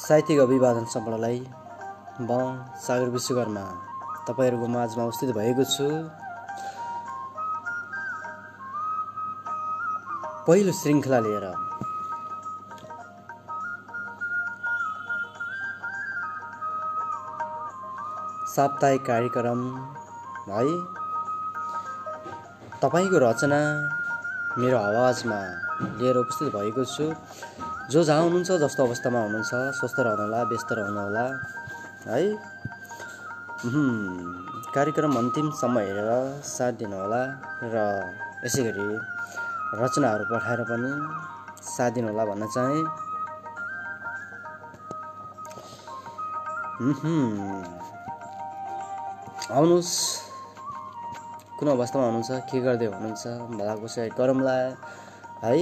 साहित्यिक अभिवादन सम्पूर्णलाई म सागर विश्वकर्मा तपाईहरुको माझमा उपस्थित भएको छु। पहिलो श्रृंखला लिएर साप्ताहिक कार्यक्रम है तपाईको रचना मेरो आवाजमा लिएर उपस्थित भएको छु। जो जहाँ हुनुहुन्छ, जस्तो अवस्थामा हुनुहुन्छ, स्वस्थ रहनुहोला, व्यस्त रहनुहोला है। कार्यक्रम अन्तिमसम्म हेरेर साथ दिनुहोला र यसैगरी रचनाहरू पठाएर पनि साथ दिनुहोला भन्न चाहे। आउनुहोस्, कुन अवस्थामा हुनुहुन्छ, के गर्दै हुनुहुन्छ, भलाकुसारी गरौँला है।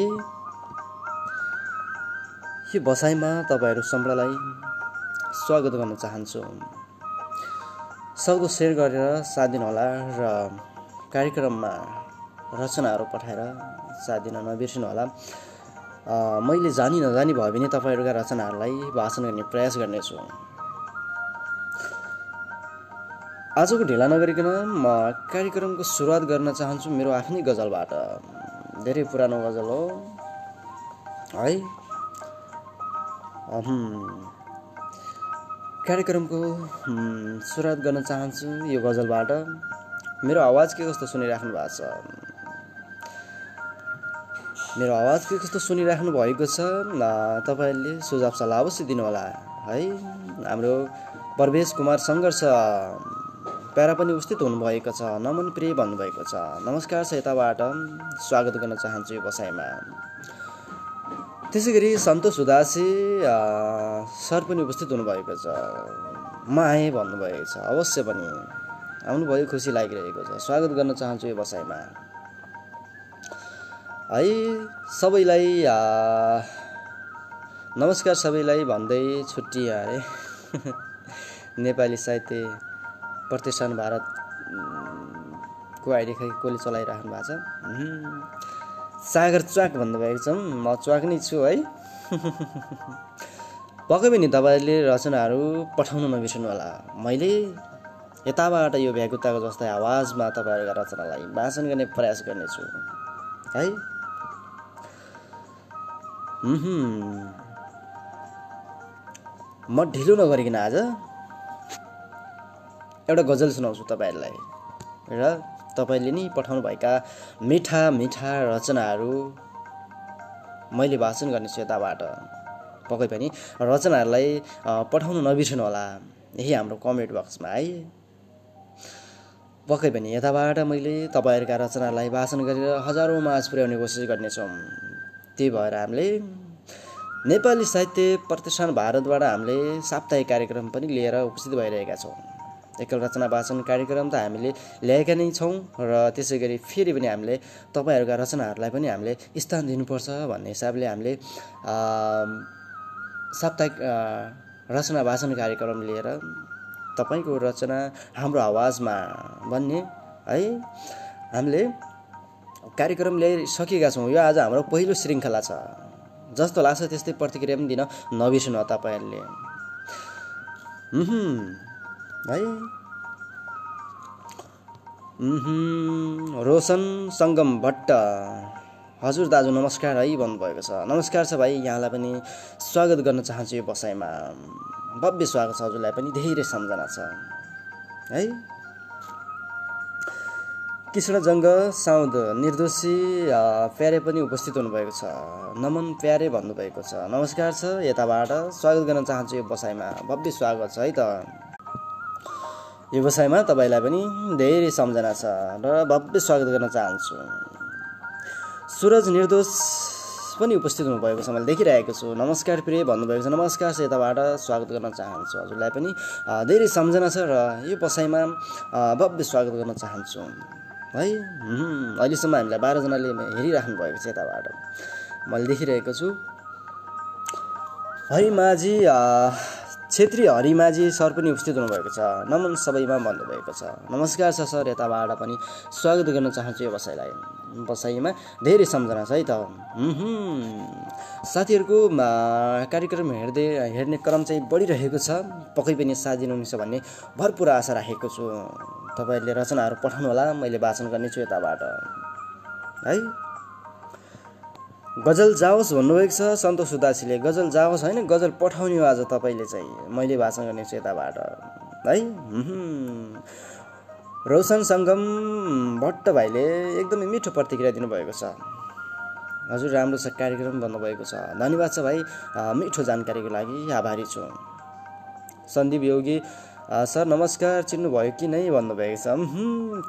यो बसाइमा तपाईहरु सम्पूर्णलाई स्वागत गर्न चाहन्छु। सबको शेयर गरेर साथ दिनुहोला र कार्यक्रममा रचनाहरू पठाएर साथ दिन नबिर्सिनु होला। मैले जानी नजानी भयो भने तपाईहरुका रचनाहरूलाई वाचन गर्ने प्रयास गर्नेछु। आजको ढिला नगरिकन म कार्यक्रमको सुरुवात गर्न चाहन्छु मेरो आफ्नै गजलबाट। धेरै पुरानो गजल हो है। कार्यक्रमको सुरुवात गर्न चाहन्छु यो गजलबाट। मेरो आवाज के कस्तो सुनिराख्नु भएको छ? मेरो आवाज के कस्तो सुनिराख्नु भएको छ? तपाईहरुले सुझाव सल्लाह अवश्य दिनुहोला है। हाम्रो प्रवेश कुमार संघर्ष प्यारा पनि उपस्थित हुनुभएको छ। नमन प्रिय भन्नुभएको छ। नमस्कार छ यताबाट, स्वागत गर्न चाहन्छु यो बसाइमा। त्यसैगरी सन्तोष उदासी सर पनि उपस्थित हुनुभएको छ। म आएँ भन्नुभएको छ। अवश्य पनि आउनुभयो, खुसी लागिरहेको छ। स्वागत गर्न चाहन्छु यो बसाइमा है। सबैलाई नमस्कार सबैलाई भन्दै छुट्टिए नेपाली साहित्य प्रतिष्ठान भारतको आइडी खै कसले चलाइराख्नु भएको छ? सागर च्वाक भन्नुभएको छ। म च्वाक नै छु है। पक्कै पनि तपाईहरुले रचनाहरू पठाउन नबिर्सनु होला। मैले यताबाट यो भ्याकुताको जस्तै आवाजमा तपाईहरुका रचनालाई वाचन गर्ने प्रयास गर्नेछु है। म ढिलो नगरिकन आज एउटा गजल सुनाउँछु तपाईहरुलाई र तपाईले नि पठाउनु भएका मिठा मिठा रचनाहरू मैले वाचन गर्नेछु यताबाट। पक्कै पनि रचनाहरूलाई पठाउन नबिर्सनु होला यही हाम्रो कमेन्ट बक्समा है। पक्कै पनि यताबाट मैले तपाईहरुका रचनालाई वाचन गरेर हजारौं माझ पुर्याउने कोसिस गर्नेछौँ। त्यही भएर हामीले नेपाली साहित्य प्रतिष्ठान भारतबाट हामीले साप्ताहिक कार्यक्रम पनि लिएर उपस्थित भइरहेका छौँ। एकल रचना वाचन कार्यक्रम त हामीले ल्याएका नै छौँ र त्यसैगरी फेरि पनि हामीले तपाईहरुका रचनाहरूलाई पनि हामीले स्थान दिनुपर्छ भन्ने हिसाबले हामीले साप्ताहिक रचना वाचन कार्यक्रम लिएर तपाईको रचना हाम्रो आवाजमा भन्ने है हामीले कार्यक्रम ल्याइसकेका छौँ। यो आज हाम्रो पहिलो श्रृंखला छ। जस्तो लाग्छ त्यस्तै प्रतिक्रिया पनि दिन नबिर्सनु तपाईहरुले है। रोशन संगम भट्ट हजुर दाजु नमस्कार है भन्नुभएको छ। नमस्कार छ भाइ, यहाँलाई पनि स्वागत गर्न चाहन्छु यो बसाइमा। भव्य स्वागत छ, हजुरलाई पनि धेरै सम्झना छ है। कृष्ण जङ्ग साउद निर्दोषी प्यारे पनि उपस्थित हुनुभएको छ। नमन प्यारे भन्नुभएको छ। नमस्कार छ यताबाट, स्वागत गर्न चाहन्छु यो बसाइमा। भव्य स्वागत छ है त। यो बसाइमा तपाईलाई पनि धेरै सम्झना छ र भव्य स्वागत गर्न चाहन्छु। सूरज निर्दोष पनि उपस्थित हुनुभएको छ, मैले देखिरहेको छु। नमस्कार प्रिय भन्नुभएको छ। नमस्कार छ यताबाट, स्वागत गर्न चाहन्छु। हजुरलाई पनि धेरै सम्झना छ र यो बसाइमा भव्य स्वागत गर्न चाहन्छु है। अहिलेसम्म हामीलाई 12 जनाले हेरिराख्नु भएको छ यताबाट, मैले देखिरहेको छु। हरि माझी छेत्री हरिमाझी सर पनि उपस्थित हुनुभएको छ। नमन सबैमा भन्नुभएको छ। नमस्कार छ सर, यताबाट पनि स्वागत गर्न चाहन्छु यो बसाइमा धेरै सम्झना छ है त। साथीहरूको कार्यक्रम हेर्ने क्रम चाहिँ बढिरहेको छ। पक्कै पनि साथ दिनुहुनेछ भन्ने भरपुर आशा राखेको छु। तपाईँहरूले रचनाहरू पठाउनु होला, मैले वाचन गर्नेछु यताबाट है। गजल जाओस् भन्नुभएको छ सन्तोष उदासीले। गजल जाओस् होइन, गजल पठाउने हो आज तपाईँले चाहिँ, मैले वाचन गर्नेछु यताबाट है। रोशन सङ्गम भट्ट भाइले एकदमै मिठो प्रतिक्रिया दिनुभएको छ। हजुर राम्रो छ कार्यक्रम भन्नुभएको छ। धन्यवाद छ भाइ, मिठो जानकारीको लागि आभारी छु। सन्दीप योगी सर नमस्कार, चिन्नुभयो कि नै भन्नुभएको छ।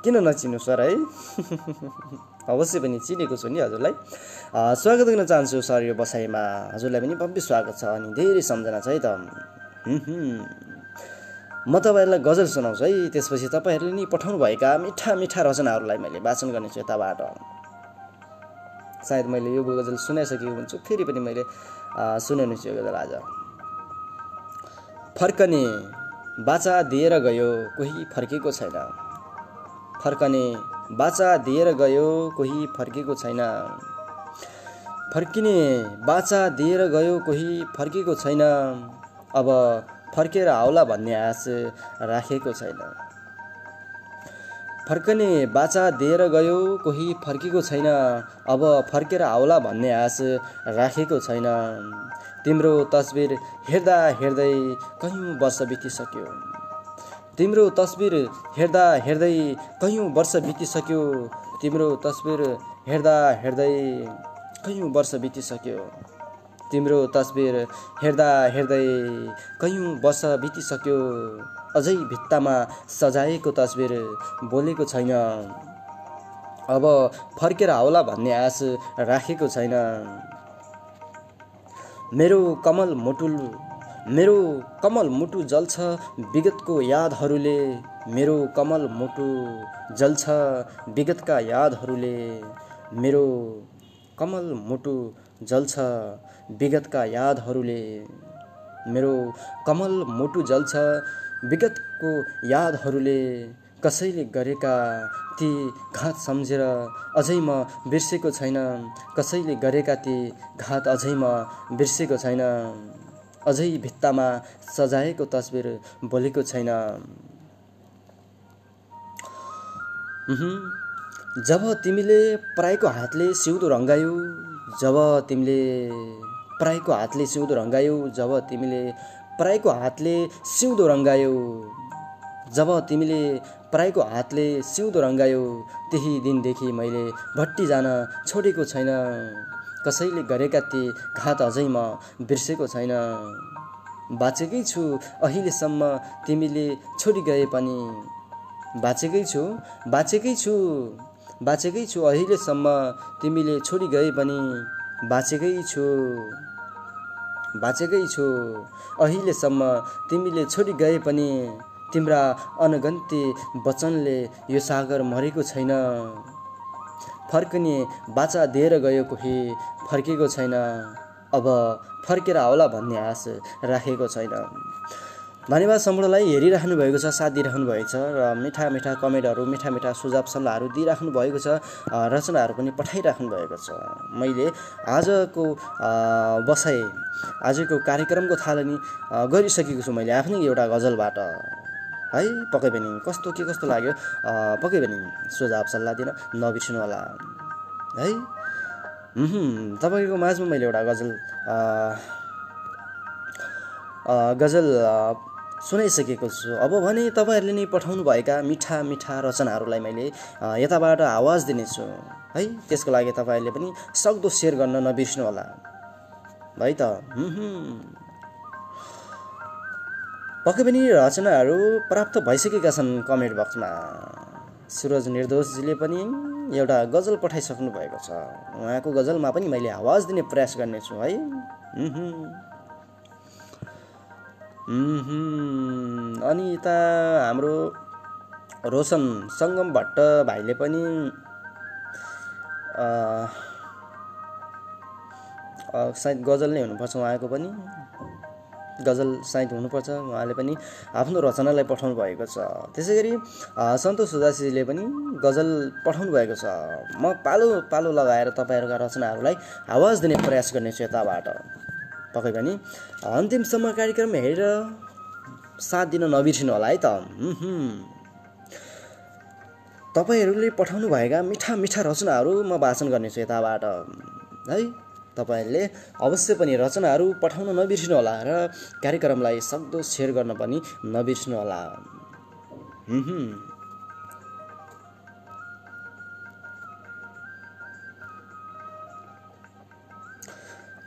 किन नचिन्नु सर है। अवश्य पनि चिनेको छु नि हजुरलाई। स्वागत गर्न चाहन्छु सर यो बसाइमा। हजुरलाई पनि भव्य स्वागत छ अनि धेरै सम्झना छ है त। म तपाईँहरूलाई गजल सुनाउँछु है। त्यसपछि तपाईँहरूले नि पठाउनु भएका मिठा मिठा रचनाहरूलाई मैले वाचन गर्नेछु यताबाट। सायद मैले यो गजल सुनाइसकेको हुन्छु, फेरि पनि मैले सुनाउनेछु यो गजल आज। फर्कने बाचा दिएर गयो कोही फर्केको छैन। फर्कने बाचा दिएर गयो कोही फर्केको छैन। फर्किने बाचा दिएर गयो कोही फर्केको छैन। अब फर्केर आउला भन्ने आश राखेको छैन। फर्कने बाचा दिएर गयो कोही फर्केको छैन। अब फर्केर आउला भन्ने आश राखेको छैन। तिम्रो तस्बिर हेर्दा हेर्दै कयौँ वर्ष बितिसक्यो। तिम्रो तस्बिर हेर्दा हेर्दै कयौँ वर्ष बितिसक्यो। तिम्रो तस्बिर हेर्दा हेर्दै कयौँ वर्ष बितिसक्यो। तिम्रो तस्बिर हेर्दा हेर्दै कयौँ वर्ष बितिसक्यो। अझै भित्तामा सजाएको तस्बिर बोलेको छैन। अब फर्केर आउला भन्ने आश राखेको छैन। मेरो कमल मुटु जल्छ विगतको यादहरूले। मेरो कमल मुटु जल्छ विगतका यादहरूले। मेरो कमल मुटु जल्छ विगतका यादहरूले। मेरो कमल मुटु जल्छ विगतको यादहरूले। कसैले गरेका ती घात सम्झेर अझै म बिर्सेको छैन। कसैले गरेका ती घात अझै म बिर्सेको छैन। अझै भित्तामा सजाएको तस्बिर बोलेको छैन। जब तिमीले पराईको हातले सिउँदो रङ्गायौ। जब तिमीले पराईको हातले सिउँदो रङ्गायौ। जब तिमीले पराईको हातले सिउँदो रङ्गायौ। जब तिमीले पराईको हातले सिउँदो रङ्गायौ। त्यही दिनदेखि मैले भट्टी जान छोडेको छैन। कसैले गरेका ती घात अझै म बिर्सेको छैन। बाँचेकै छु अहिलेसम्म तिमीले छोडी गए पनि। बाँचेकै छु अहिलेसम्म तिमीले छोडी गए पनि। बाँचेकै छु अहिलेसम्म तिमीले छोडी गए पनि। तिम्रा अनगन्ती वचनले यो सागर मरेको छैन। फर्कने बाचा दिएर गयो कोही फर्केको छैन। अब फर्केर आउला भन्ने आश राखेको छैन। धन्यवाद सम्पूर्णलाई हेरिराख्नु भएको छ, साथ दिइराख्नु भएको छ र मिठा मिठा कमेन्टहरू, मिठा मिठा सुझाव सल्लाहहरू दिइराख्नु भएको छ। रचनाहरू पनि पठाइराख्नु भएको छ। मैले आजको बसाइ, आजको कार्यक्रमको थालनी गरिसकेको छु मैले आफ्नै एउटा गजलबाट है। पक्कै पनि कस्तो लाग्यो पक्कै पनि सुझाव सल्लाह दिन नबिर्सनु होला है। तपाईँको माझमा मैले एउटा गजल सुनाइसकेको छु। अब भने तपाईँहरूले नै पठाउनु भएका मिठा मिठा रचनाहरूलाई मैले यताबाट आवाज दिनेछु है। त्यसको लागि तपाईँहरूले पनि सक्दो सेयर गर्न नबिर्सनु होला है त। पक्कै पनि रचनाहरू प्राप्त भइसकेका छन् कमेन्ट बक्समा। सुरज निर्दोषजीले पनि एउटा गजल पठाइसक्नु भएको छ। उहाँको गजलमा पनि मैले आवाज दिने प्रयास गर्नेछु है। अनि यता हाम्रो रोशन सङ्गम भट्ट भाइले पनि सायद गजल नै हुनुपर्छ उहाँको पनि। गजल साहित्य हुनुपर्छ। उहाँले पनि आफ्नो रचनालाई पठाउनु भएको छ। त्यसै गरी सन्तोष उदासीले पनि गजल पठाउनु भएको छ। म पालो पालो लगाएर तपाईँहरूका रचनाहरूलाई आवाज दिने प्रयास गर्नेछु यताबाट। पक्कै पनि अन्तिमसम्म कार्यक्रम हेरेर साथ दिन नबिर्सिनु होला है त। तपाईँहरूले पठाउनु भएका मिठा मिठा रचनाहरू म वाचन गर्नेछु यताबाट है। तपाईँहरूले अवश्य पनि रचनाहरू पठाउन नबिर्सिनु होला र कार्यक्रमलाई सक्दो सेयर गर्न पनि नबिर्सिनु होला।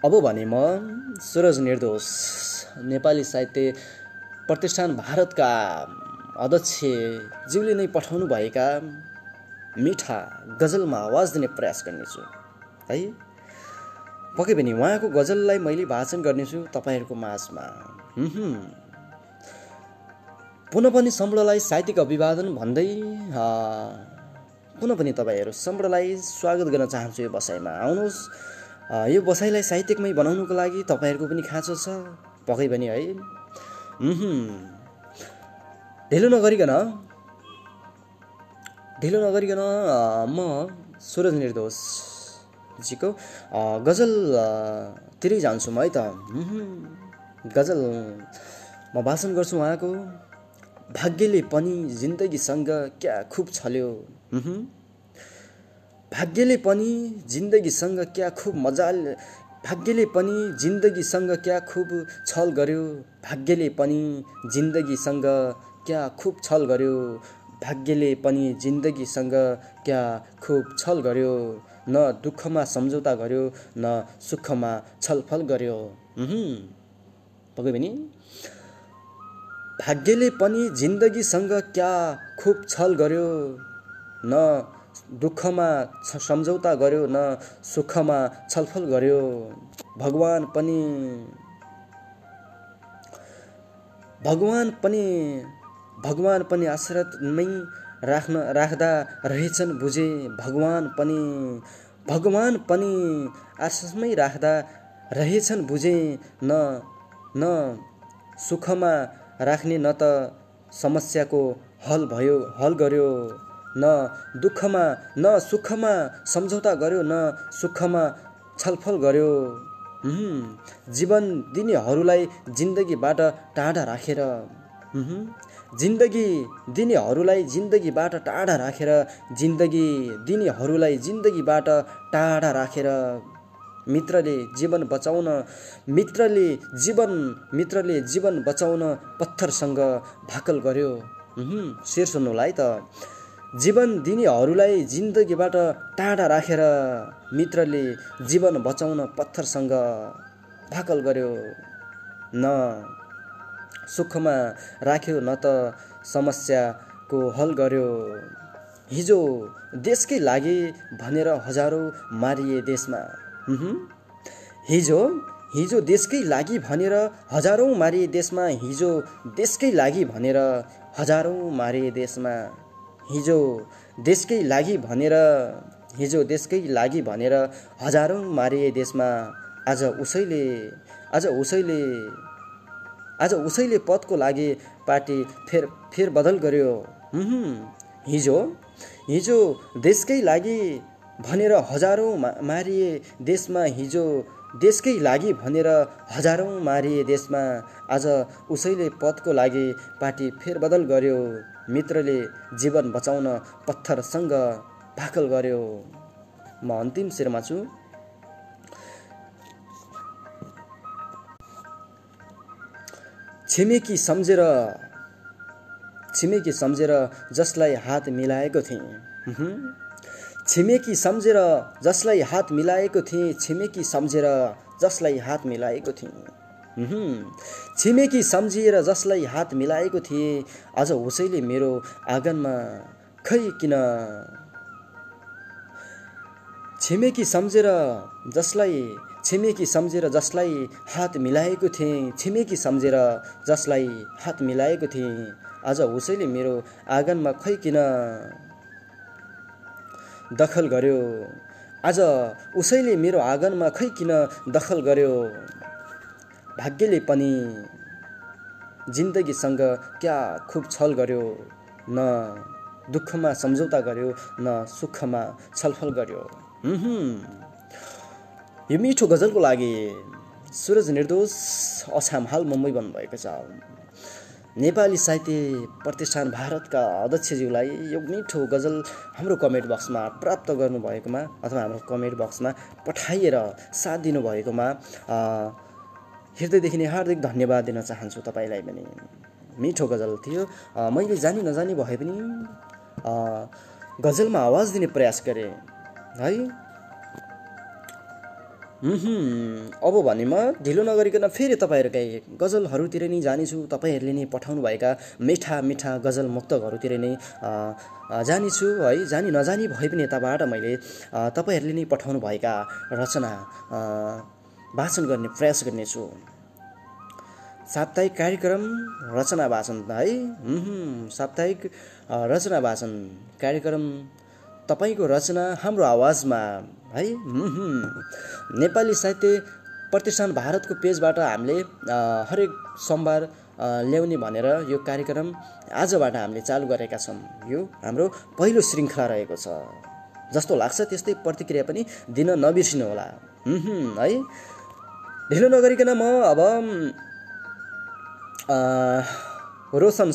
अब भने म सूरज निर्दोष नेपाली साहित्य प्रतिष्ठान भारतका अध्यक्ष ज्यूले नै पठाउनु भएका मिठा गजलमा आवाज दिने प्रयास गर्नेछु है। पक्कै पनि उहाँको गजललाई मैले वाचन गर्नेछु तपाईँहरूको माझमा। पुनः पनि सम्पूर्णलाई साहित्यिक अभिवादन भन्दै पुनः पनि तपाईँहरू सम्पूर्णलाई स्वागत गर्न चाहन्छु यो बसाइमा। आउनुहोस्, यो बसाइलाई साहित्यिकमै बनाउनुको लागि तपाईँहरूको पनि खाँचो छ पक्कै पनि है। ढिलो नगरिकन म सूरज निर्दोषजीको गजल तिरै जान्छु म है त। गजल म वाचन गर्छु उहाँको। भाग्यले पनि जिन्दगीसँग क्या खुब छल्यो, भाग्यले पनि जिन्दगीसँग क्या खुब मजाले, भाग्यले पनि जिन्दगीसँग क्या खुब छल गर्यो, भाग्यले पनि जिन्दगीसँग क्या खुब छल गर्यो, भाग्यले पनि जिन्दगीसँग क्या खुब छल गर्यो, न दुःखमा सम्झौता गर्यो न सुखमा छलफल गर्यो। पक्कै पनि भाग्यले पनि जिन्दगीसँग क्या खुब छल गर्यो, न दुःखमा सम्झौता गर्यो न सुखमा छलफल गर्यो। भगवान पनि आश्रतमै राख्दा रहेछन् बुझे, भगवान पनि आश्रतमै राख्दा रहेछन् बुझे, न सुखमा राख्ने न त समस्याको हल गर्यो, न दुःखमा न सुखमा सम्झौता गर्यो न सुखमा छलफल गर्यो। जीवन दिनेहरूलाई जिन्दगीबाट टाढा राखेर, जिन्दगी दिनेहरूलाई जिन्दगीबाट टाढा राखेर, जिन्दगी दिनेहरूलाई जिन्दगीबाट टाढा राखेर, मित्रले जीवन बचाउन पत्थरसँग भाकल गर्यो। शेर सुन्नुलाई है त। जीवन दिनेहरूलाई जिन्दगीबाट टाढा राखेर, मित्रले जीवन बचाउन पत्थरसँग भाकल गर्यो, न सुखमा राख्यो न त समस्याको हल गर्यो। हिजो देशकै लागि भनेर हजारौं मारिए देशमा, हिजो देशकै लागि भनेर हजारौं मारिए देशमा, हिजो देशकै लागि भनेर हजारौं मारिए देशमा, हिजो देशकै लागि भनेर हजारौं मारिए देशमा। आज उसैले पदको लागि पार्टी फेरबदल गर्यो। हिजो देशकै लागि भनेर हजारौं मारिए देशमा, हिजो देशकै लागि भनेर हजारौं मारिए देशमा। आज उसैले पदको लागि पार्टी फेरबदल गर्यो, मित्रले जीवन बचाउन पत्थरसँग भाकल गर्यो। म अन्तिम शेरमा छु। छिमेकी सम्झेर जसलाई हात मिलाएको थिएँ, छिमेकी सम्झेर जसलाई हात मिलाएको थिएँ, छिमेकी सम्झेर जसलाई हात मिलाएको थिएँ, छिमेकी सम्झेर जसलाई हात मिलाएको थिएँ, आज उसैले मेरो आँगनमा खै किन। छिमेकी सम्झेर जसलाई हात मिलाएको थिएँ, छिमेकी सम्झेर जसलाई हात मिलाएको थिएँ, आज उसैले मेरो आँगनमा खै किन दखल गर्यो, आज उसैले मेरो आँगनमा खै किन दखल गर्यो। भाग्यले जिन्दगीसँग क्या खूब छल गर्यो, न दुःखमा सम्झौता गर्यो, न सुखमा छलफल गर्यो। यो मिठो गजलको लागि सूरज निर्दोष अछाम हाल मुम्बई बन्नुभएको छ। नेपाली साहित्य प्रतिष्ठान भारतका अध्यक्षज्यूलाई यो मिठो गजल हाम्रो कमेन्ट बक्समा प्राप्त गर्नुभएकोमा अथवा हाम्रो कमेन्ट बक्समा पठाइएर साथ दिनुभएकोमा हृदयदेखि नै हार्दिक धन्यवाद दिन चाहन्छु तपाईँलाई पनि। मिठो गजल थियो। मैले जानी नजानी भए पनि गजलमा आवाज दिने प्रयास गरेँ है। अब भने म ढिलो नगरिकन फेरि तपाईँहरूकै गजलहरूतिर नै जानेछु। तपाईँहरूले नै पठाउनुभएका मिठा मिठा गजल मुक्तकहरूतिर नै जानेछु है। जानी नजानी भए पनि यताबाट मैले तपाईँहरूले नै पठाउनुभएका रचना वाचन गर्ने प्रयास गर्नेछु। साप्ताहिक कार्यक्रम रचना वाचन है। साप्ताहिक रचना वाचन कार्यक्रम तपाईँको रचना हाम्रो आवाजमा है। नेपाली साहित्य प्रतिष्ठान भारतको पेजबाट हामीले हरेक सोमबार ल्याउने भनेर यो कार्यक्रम आजबाट हामीले चालु गरेका छौँ। यो हाम्रो पहिलो श्रृङ्खला रहेको छ। जस्तो लाग्छ त्यस्तै प्रतिक्रिया पनि दिन नबिर्सिनु होला है। ढिलो नगरिकन म अब रोशन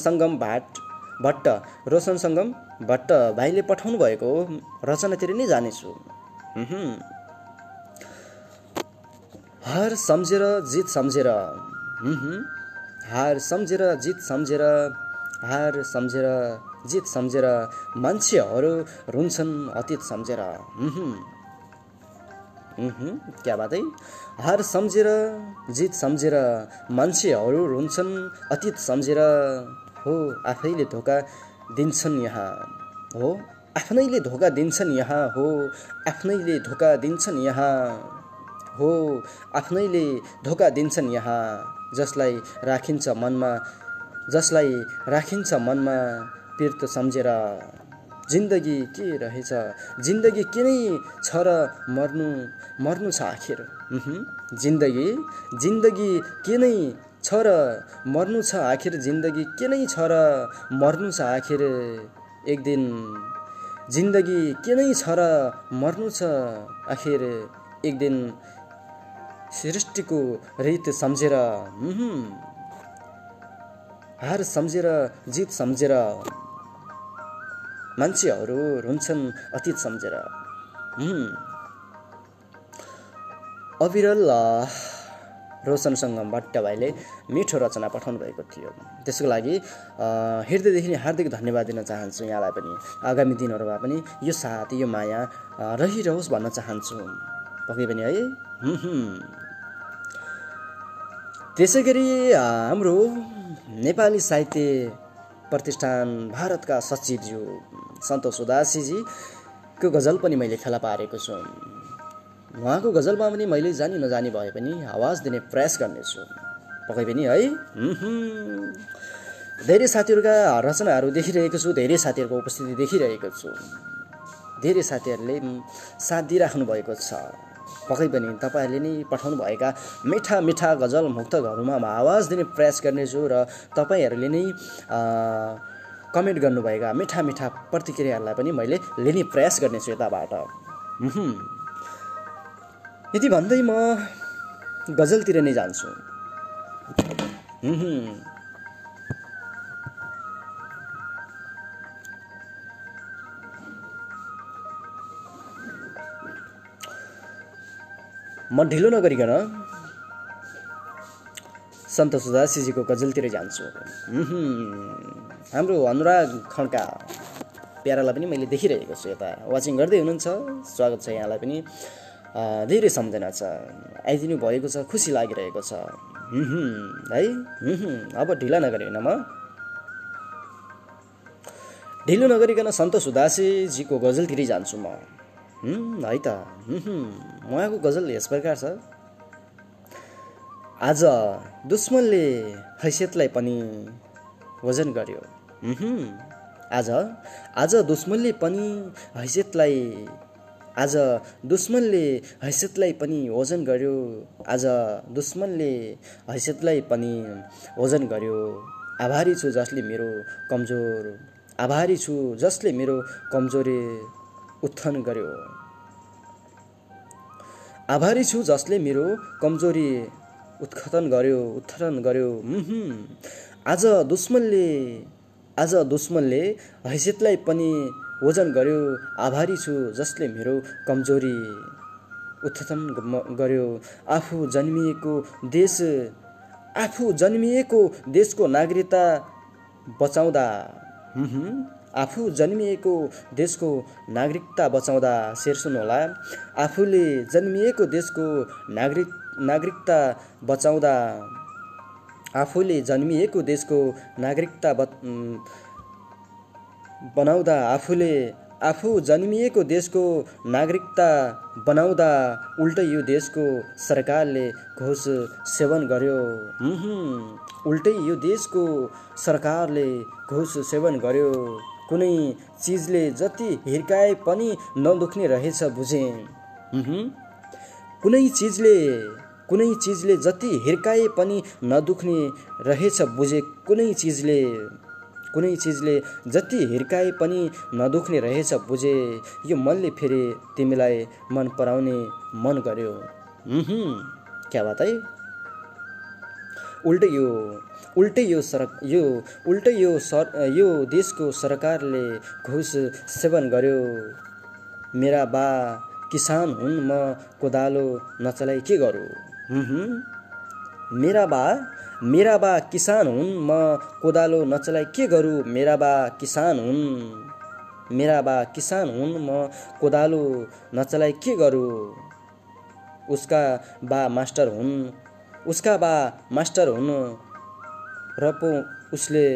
सङ्गम भट्ट भाइले पठाउनु भएको रचनातिर नै जानेछु। हार सम्झेर जित सम्झेर, हार सम्झेर जित सम्झेर, हार सम्झेर जित सम्झेर मान्छेहरू रुन्छन् अतीत सम्झेर। क्या बात है। हार सम्झेर जित सम्झेर मान्छेहरू रुन्छन् अतीत सम्झेर। हो आफैले धोका दिन्छन् यहाँ, हो आफ्नैले धोका दिन्छन् यहाँ, हो आफ्नैले धोका दिन्छन् यहाँ, हो आफ्नैले धोका दिन्छन् यहाँ। जसलाई राखिन्छ मनमा पिर्त सम्झेर। जिन्दगी के रहेछ, जिन्दगी के नै छ र मर्नु छ आखिर। जिन्दगी के नै छ र मर्नु छ आखिर, जिन्दगी के नै छ र मर्नु छ आखिर। एक दिन जिन्दगी के नै छ र मर्नु छ आखिर, एक दिन सृष्टिको रीत सम्झेर। हार सम्झेर जित सम्झेर मान्छेहरू रुन्छन् अतीत सम्झेर। अविरल रोशन सङ्गम भट्ट भाइले मिठो रचना पठाउनु भएको थियो। त्यसको लागि हृदयदेखि हार्दिक धन्यवाद दिन चाहन्छु यहाँलाई पनि। आगामी दिनहरूमा पनि यो साथ यो माया रहिरहोस् भन्न चाहन्छु पक्कै पनि है। त्यसै गरी हाम्रो नेपाली साहित्य प्रतिष्ठान भारतका सचिवज्यू सन्तोष उदासीजीको गजल पनि मैले फेला पारेको छु। उहाँको गजलमा पनि मैले जानी नजानी भए पनि आवाज दिने प्रयास गर्नेछु पक्कै पनि है। धेरै साथीहरूका रचनाहरू देखिरहेको छु, धेरै साथीहरूको उपस्थिति देखिरहेको छु, धेरै साथीहरूले साथ दिइराख्नु भएको छ। पक्कै पनि तपाईँहरूले नै पठाउनु भएका मिठा मिठा गजल मुक्तकहरूमा म आवाज दिने प्रयास गर्नेछु र तपाईँहरूले नै कमेन्ट गर्नुभएका मिठा मिठा प्रतिक्रियाहरूलाई पनि मैले लिने प्रयास गर्नेछु यताबाट। यति भन्दै म गजलतिर नै जान्छु। म ढिलो नगरिकन सन्तोष उदासीजीको गजलतिर जान्छु। हाम्रो अनुराग खड्का प्यारालाई पनि मैले देखिरहेको छु, यता वाचिङ गर्दै हुनुहुन्छ। स्वागत छ यहाँलाई पनि। धेरै सम्झना छ, आइदिनु भएको छ, खुसी लागिरहेको छ है। अब ढिला नगरिकन सन्तोष उदासीजीको गजलतिरै जान्छु म है त। उहाँको गजल यस प्रकार छ। आज दुश्मनले हैसियतलाई पनि वजन गर्यो। आज दुश्मनले पनि हैसियतलाई आज दुश्मनले हैसियतलाई पनि ओजन गर्यो आज दुश्मनले हैसियतलाई पनि ओजन गर्यो आभारी छु जसले मेरो कमजोरी उत्थान गर्यो आभारी छु जसले मेरो कमजोरी उत्थान गर्यो आज दुश्मनले हैसियतलाई पनि ओजन गर्यो आभारी छु जसले मेरो कमजोरी उत्थान गर्यो आफू जन्मिएको देशको नागरिकता बचाउँदा शेर सुन होला आफूले जन्मिएको देशको नागरिकता बचाउँदा उल्टै यो देशको सरकारले घुस सेवन गर्यो कुनै चीजले जति हिर्काए पनि नदुख्ने रहेछ बुझे कुनै चीजले जति हिर्काए पनि नदुख्ने रहेछ बुझे कुनै चीजले जति हिर्काए पनि नदुख्ने रहेछ बुझे यो मनले फेरि तिमीलाई मन पराउने मन गर्यो क्या बात है उल्टै यो देशको सरकारले घुस सेवन गर्यो मेरा बा किसान हुन् म कोदालो नचलाई के गरौँ मेरा बा किसान हुन् म कोदालो नचलाई के गरौँ मेरा बा किसान हुन् म कोदालो नचलाई के गरौँ उसका बा मास्टर हुन् र पो उसले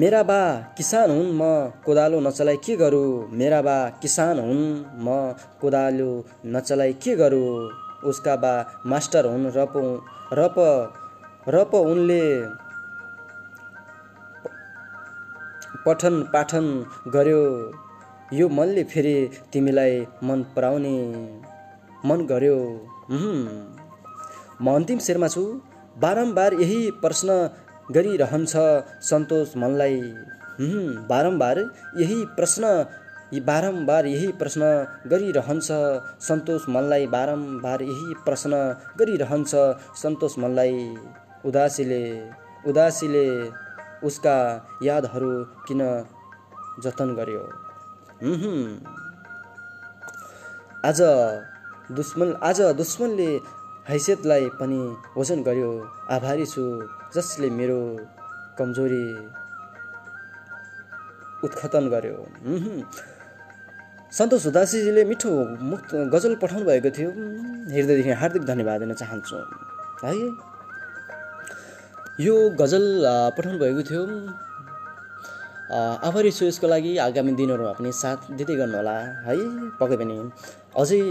मेरा बा किसान हुन् म कोदालो नचलाई के गरौँ मेरा बा किसान हुन् म कोदालो नचलाई के गरौँ उसका बा मास्टर हुन् र पो उनले पठन पाठन गर्यो यो मनले फेरि तिमीलाई मन पराउने मन गर्यो म अन्तिम शेरमा छु बारम्बार यही प्रश्न गरिरहन्छ सन्तोष मनलाई बारम्बार यही प्रश्न गरिरहन्छ सन्तोष मनलाई उदासीले उसका यादहरू किन जतन गर्यो आज दुश्मनले हैसियतलाई पनि वचन गर्यो आभारी छु जसले मेरो कमजोरी उत्खतन गर्यो सन्तोष उदासीजीले मिठो गजल पठाउनु भएको थियो हृदयदेखि हार्दिक धन्यवाद दिन चाहन्छु है यो गजल पठाउनु भएको थियो आभारी छु यसको लागि आगामी दिनहरूमा पनि साथ दिँदै गर्नु होला है पक्कै पनि अझै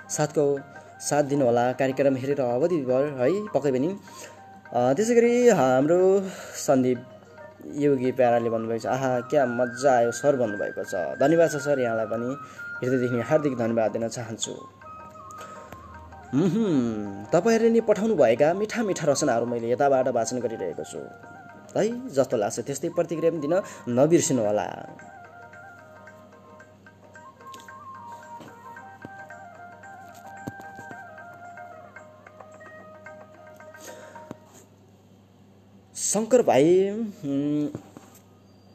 साथ दिनु होला कार्यक्रम हेरेर अवधिभर है पक्कै पनि त्यसै गरी हाम्रो सन्दीप योगी प्याराले भन्नुभएको छ आहा क्या मजा आयो सर भन्नुभएको छ धन्यवाद छ सर यहाँलाई पनि हृदयदेखि हार्दिक धन्यवाद दिन चाहन्छु तपाईँहरूले नि पठाउनु भएका मिठा मिठा रचनाहरू मैले यताबाट वाचन गरिरहेको छु है जस्तो लाग्छ त्यस्तै प्रतिक्रिया पनि दिन नबिर्सिनु होला शङ्कर भाइ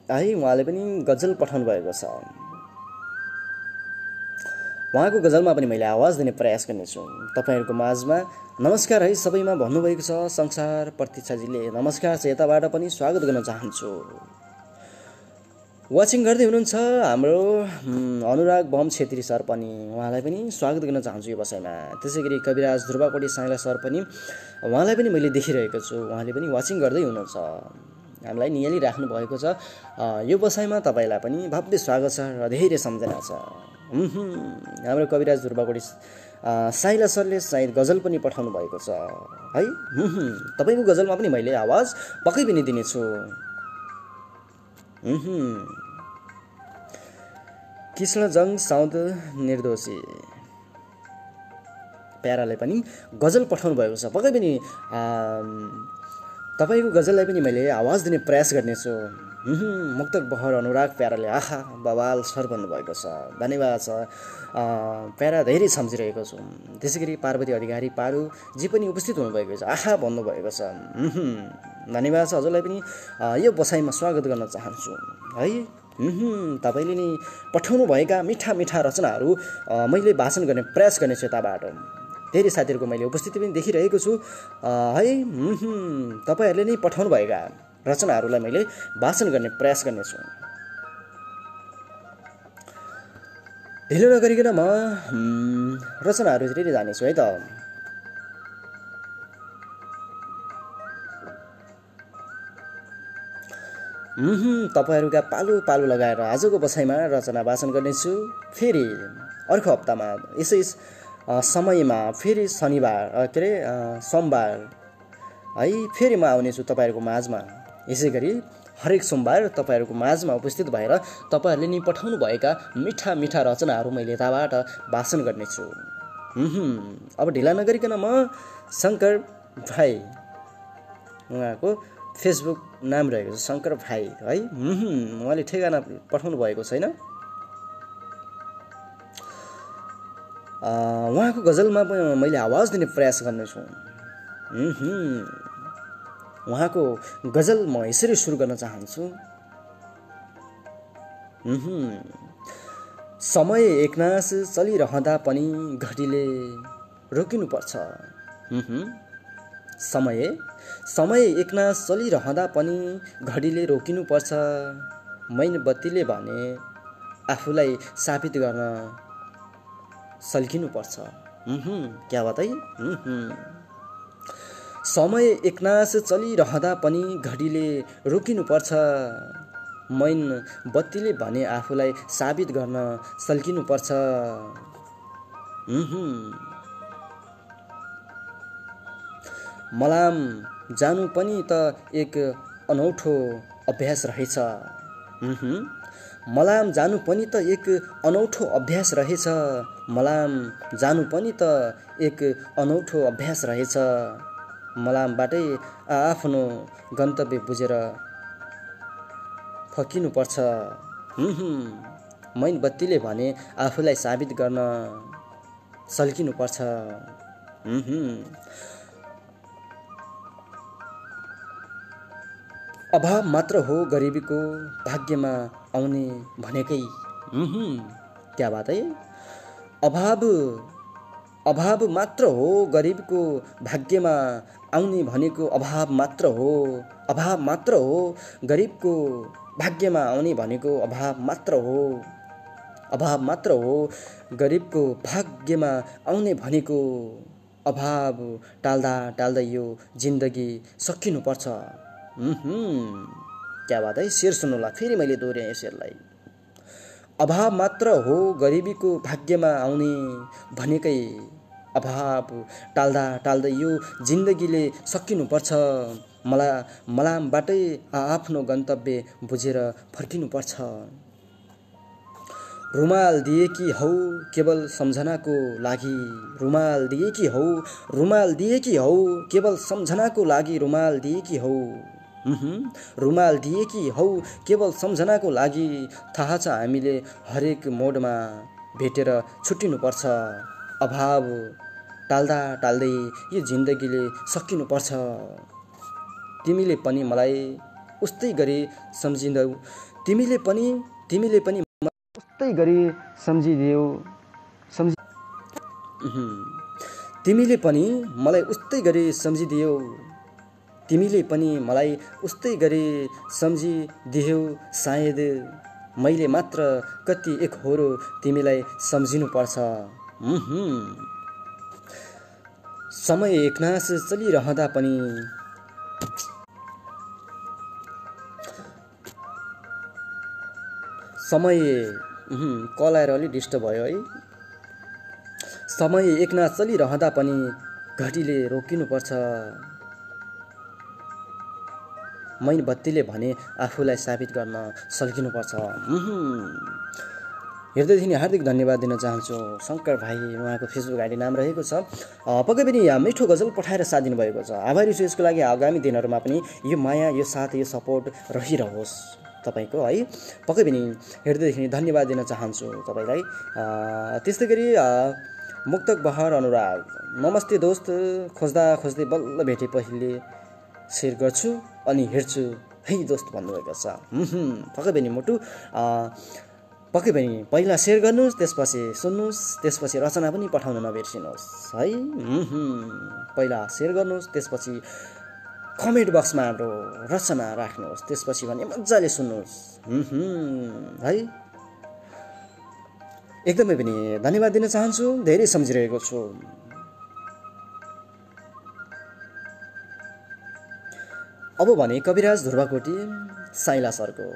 है उहाँले पनि गजल पठाउनु भएको छ उहाँको गजलमा पनि मैले आवाज दिने प्रयास गर्नेछु तपाईँहरूको माझमा नमस्कार है सबैमा भन्नुभएको छ संसार प्रतीक्षाजीले नमस्कार छ यताबाट पनि स्वागत गर्न चाहन्छु वाचिङ गर्दै हुनुहुन्छ हाम्रो अनुराग बम छेत्री सर पनि उहाँलाई पनि स्वागत गर्न चाहन्छु यो बसाइमा त्यसै गरी कविराज ध्रुवकोटी साइला सर पनि उहाँलाई पनि मैले देखिरहेको छु उहाँले पनि वाचिङ गर्दै हुनुहुन्छ हामीलाई निहालिराख्नु भएको छ यो बसाइमा तपाईँलाई पनि भव्य स्वागत छ र धेरै सम्झना छ हाम्रो कविराज ध्रुवकोटी साइला सरले सायद गजल पनि पठाउनु भएको छ है तपाईँको गजलमा पनि मैले आवाज पक्कै पनि दिनेछु कृष्णजङ साउद निर्दोषी प्याराले पनि गजल पठाउनु भएको छ। पक्कै पनि तपाईँको गजललाई पनि मैले आवाज दिने प्रयास गर्नेछु। मुक्तक बहर अनुराग प्याराले आहा बवाल सर भन्नुभएको छ, धन्यवाद छ। प्यारा धेरै सम्झिरहेको छु। त्यसै गरी पार्वती अधिकारी पारुजी पनि उपस्थित हुनुभएको छ, आहा भन्नुभएको छ। धन्यवाद छ। हजुरलाई पनि यो बसाइमा स्वागत गर्न चाहन्छु है। तपाईँले नि पठाउनु भएका मिठा मिठा रचनाहरू मैले वाचन गर्ने प्रयास गर्नेछु यताबाट। धेरै साथीहरूको मैले उपस्थिति पनि देखिरहेको छु है। तपाईँहरूले नै पठाउनु भएका रचनाहरूलाई मैले वाचन गर्ने प्रयास गर्नेछु। ढिलो नगरिकन म रचनाहरूतिर जानेछु है त। तपाईँहरूका पालो पालो लगाएर आजको बसाइमा रचना वाचन गर्नेछु। फेरि अर्को हप्तामा यसै समयमा फेरि शनिबार के अरे सोमबार है फेरि म आउनेछु तपाईँहरूको माझमा। यसै गरी हरेक सोमबार तपाईँहरूको माझमा उपस्थित भएर तपाईँहरूले नि पठाउनु भएका मिठा मिठा रचनाहरू मैले यताबाट वाचन गर्नेछु। अब ढिला नगरिकन म शङ्कर भाइ, उहाँको फेसबुक नाम रहेको छ शङ्कर भाइ है। उहाँले ठेगाना पठाउनु भएको छैन। उहाँको गजलमा मैले आवाज दिने प्रयास गर्नेछु। उहाँको गजल म यसरी सुरु गर्न चाहन्छु। समय एकनास चलिरहँदा पनि घडीले रोकिनुपर्छ। समय एकनास चलिरहँदा पनि घडीले रोकिनुपर्छ। मैनबत्तीले भने आफूलाई साबित गर्न सल्किनुपर्छ। क्या बात है। समय एकनास चलिरहँदा पनि घडीले रोकिनुपर्छ। मैनबत्तीले भने आफूलाई साबित गर्न सल्किनुपर्छ। मलाम जानु पनि त एक अनौठो अभ्यास रहेछ। मलाम जानु पनि त एक अनौठो अभ्यास रहेछ। मलाम जानु पनि त एक अनौठो अभ्यास रहेछ। मलामबाटै आफ्नो गन्तव्य बुझेर फर्किनुपर्छ। मैनबत्तीले भने आफूलाई साबित गर्न सल्किनुपर्छ। अभाव मात्र हो गरिबीको भाग्यमा आउने भनेकै। क्या बात है। अभाव मात्र हो गरिबीको भाग्यमा आउने भनेको। अभाव मात्र हो गरिबको भाग्यमा आउने भनेको। अभाव मात्र हो गरिबको भाग्यमा आउने भनेको। अभाव टाल्दा टाल्दा यो जिन्दगी सकिनुपर्छ। क्या बात है। शेर सुन्नुला, फेरि मैले दोहोऱ्याएँ यो शेरलाई। अभाव मात्र हो गरिबीको भाग्यमा आउने भनेकै। अभाव टाल्दा टाल्दा यो जिन्दगीले सकिनुपर्छ। मलामबाटै आफ्नो गन्तव्य बुझेर फर्किनुपर्छ। रुमाल दिएकी हौ केवल सम्झनाको लागि। रुमाल दिएकी हौ केवल सम्झनाको लागि। रुमाल दिएकी हौ केवल सम्झनाको लागि। थाहा छ हामीले हरेक मोडमा भेटेर छुट्टिनुपर्छ। अभाव टाल्दा टाल्दै यो जिन्दगीले सकिनुपर्छ। तिमीले पनि मलाई उस्तै गरी सम्झिदेऊ। तिमीले पनि उस्तै गरी सम्झिदेऊ। तिमीले पनि मलाई उस्तै गरी सम्झिदेऊ। तिमीले पनि मलाई उस्तै गरी सम्झिदेऊ। सायद मैले मात्र कति एकहोरो तिमीलाई सम्झिनुपर्छ। समय एकनास चलिरहँदा पनि समय कल आएर अलि डिस्टर्ब भयो है। समय एकनास चलिरहँदा पनि घडीले रोकिनुपर्छ। मैनबत्तीले भने आफूलाई साबित गर्न सल्किनुपर्छ। हृदयदेखि हार्दिक धन्यवाद दिन चाहन्छु शङ्कर भाइ, उहाँको फेसबुक आइडी नाम रहेको छ। पक्कै पनि मिठो गजल पठाएर साथ दिनुभएको छ, आभारी छु। यसको लागि आगामी दिनहरूमा पनि यो माया, यो साथ, यो सपोर्ट रहिरहोस् तपाईँको है। पक्कै पनि हृदयदेखि धन्यवाद दिन चाहन्छु तपाईँलाई। त्यस्तै गरी मुक्तक बहार अनुराग, नमस्ते दोस्त, खोज्दा खोज्दै बल्ल भेटे, पहिले सेयर गर्छु अनि हेर्छु है दोस्त भन्नुभएको छ। पक्कै पनि मुटु पक्कै पनि पहिला सेयर गर्नुहोस्, त्यसपछि सुन्नुहोस्, त्यसपछि रचना पनि पठाउन नबिर्सिनुहोस् है। पहिला सेयर गर्नुहोस्, त्यसपछि कमेन्ट बक्समा हाम्रो रचना राख्नुहोस्, त्यसपछि भने मजाले सुन्नुहोस् है। एकदमै पनि धन्यवाद दिन चाहन्छु, धेरै सम्झिरहेको छु। अब भने कविराज ध्रुवकोटी साइला सरको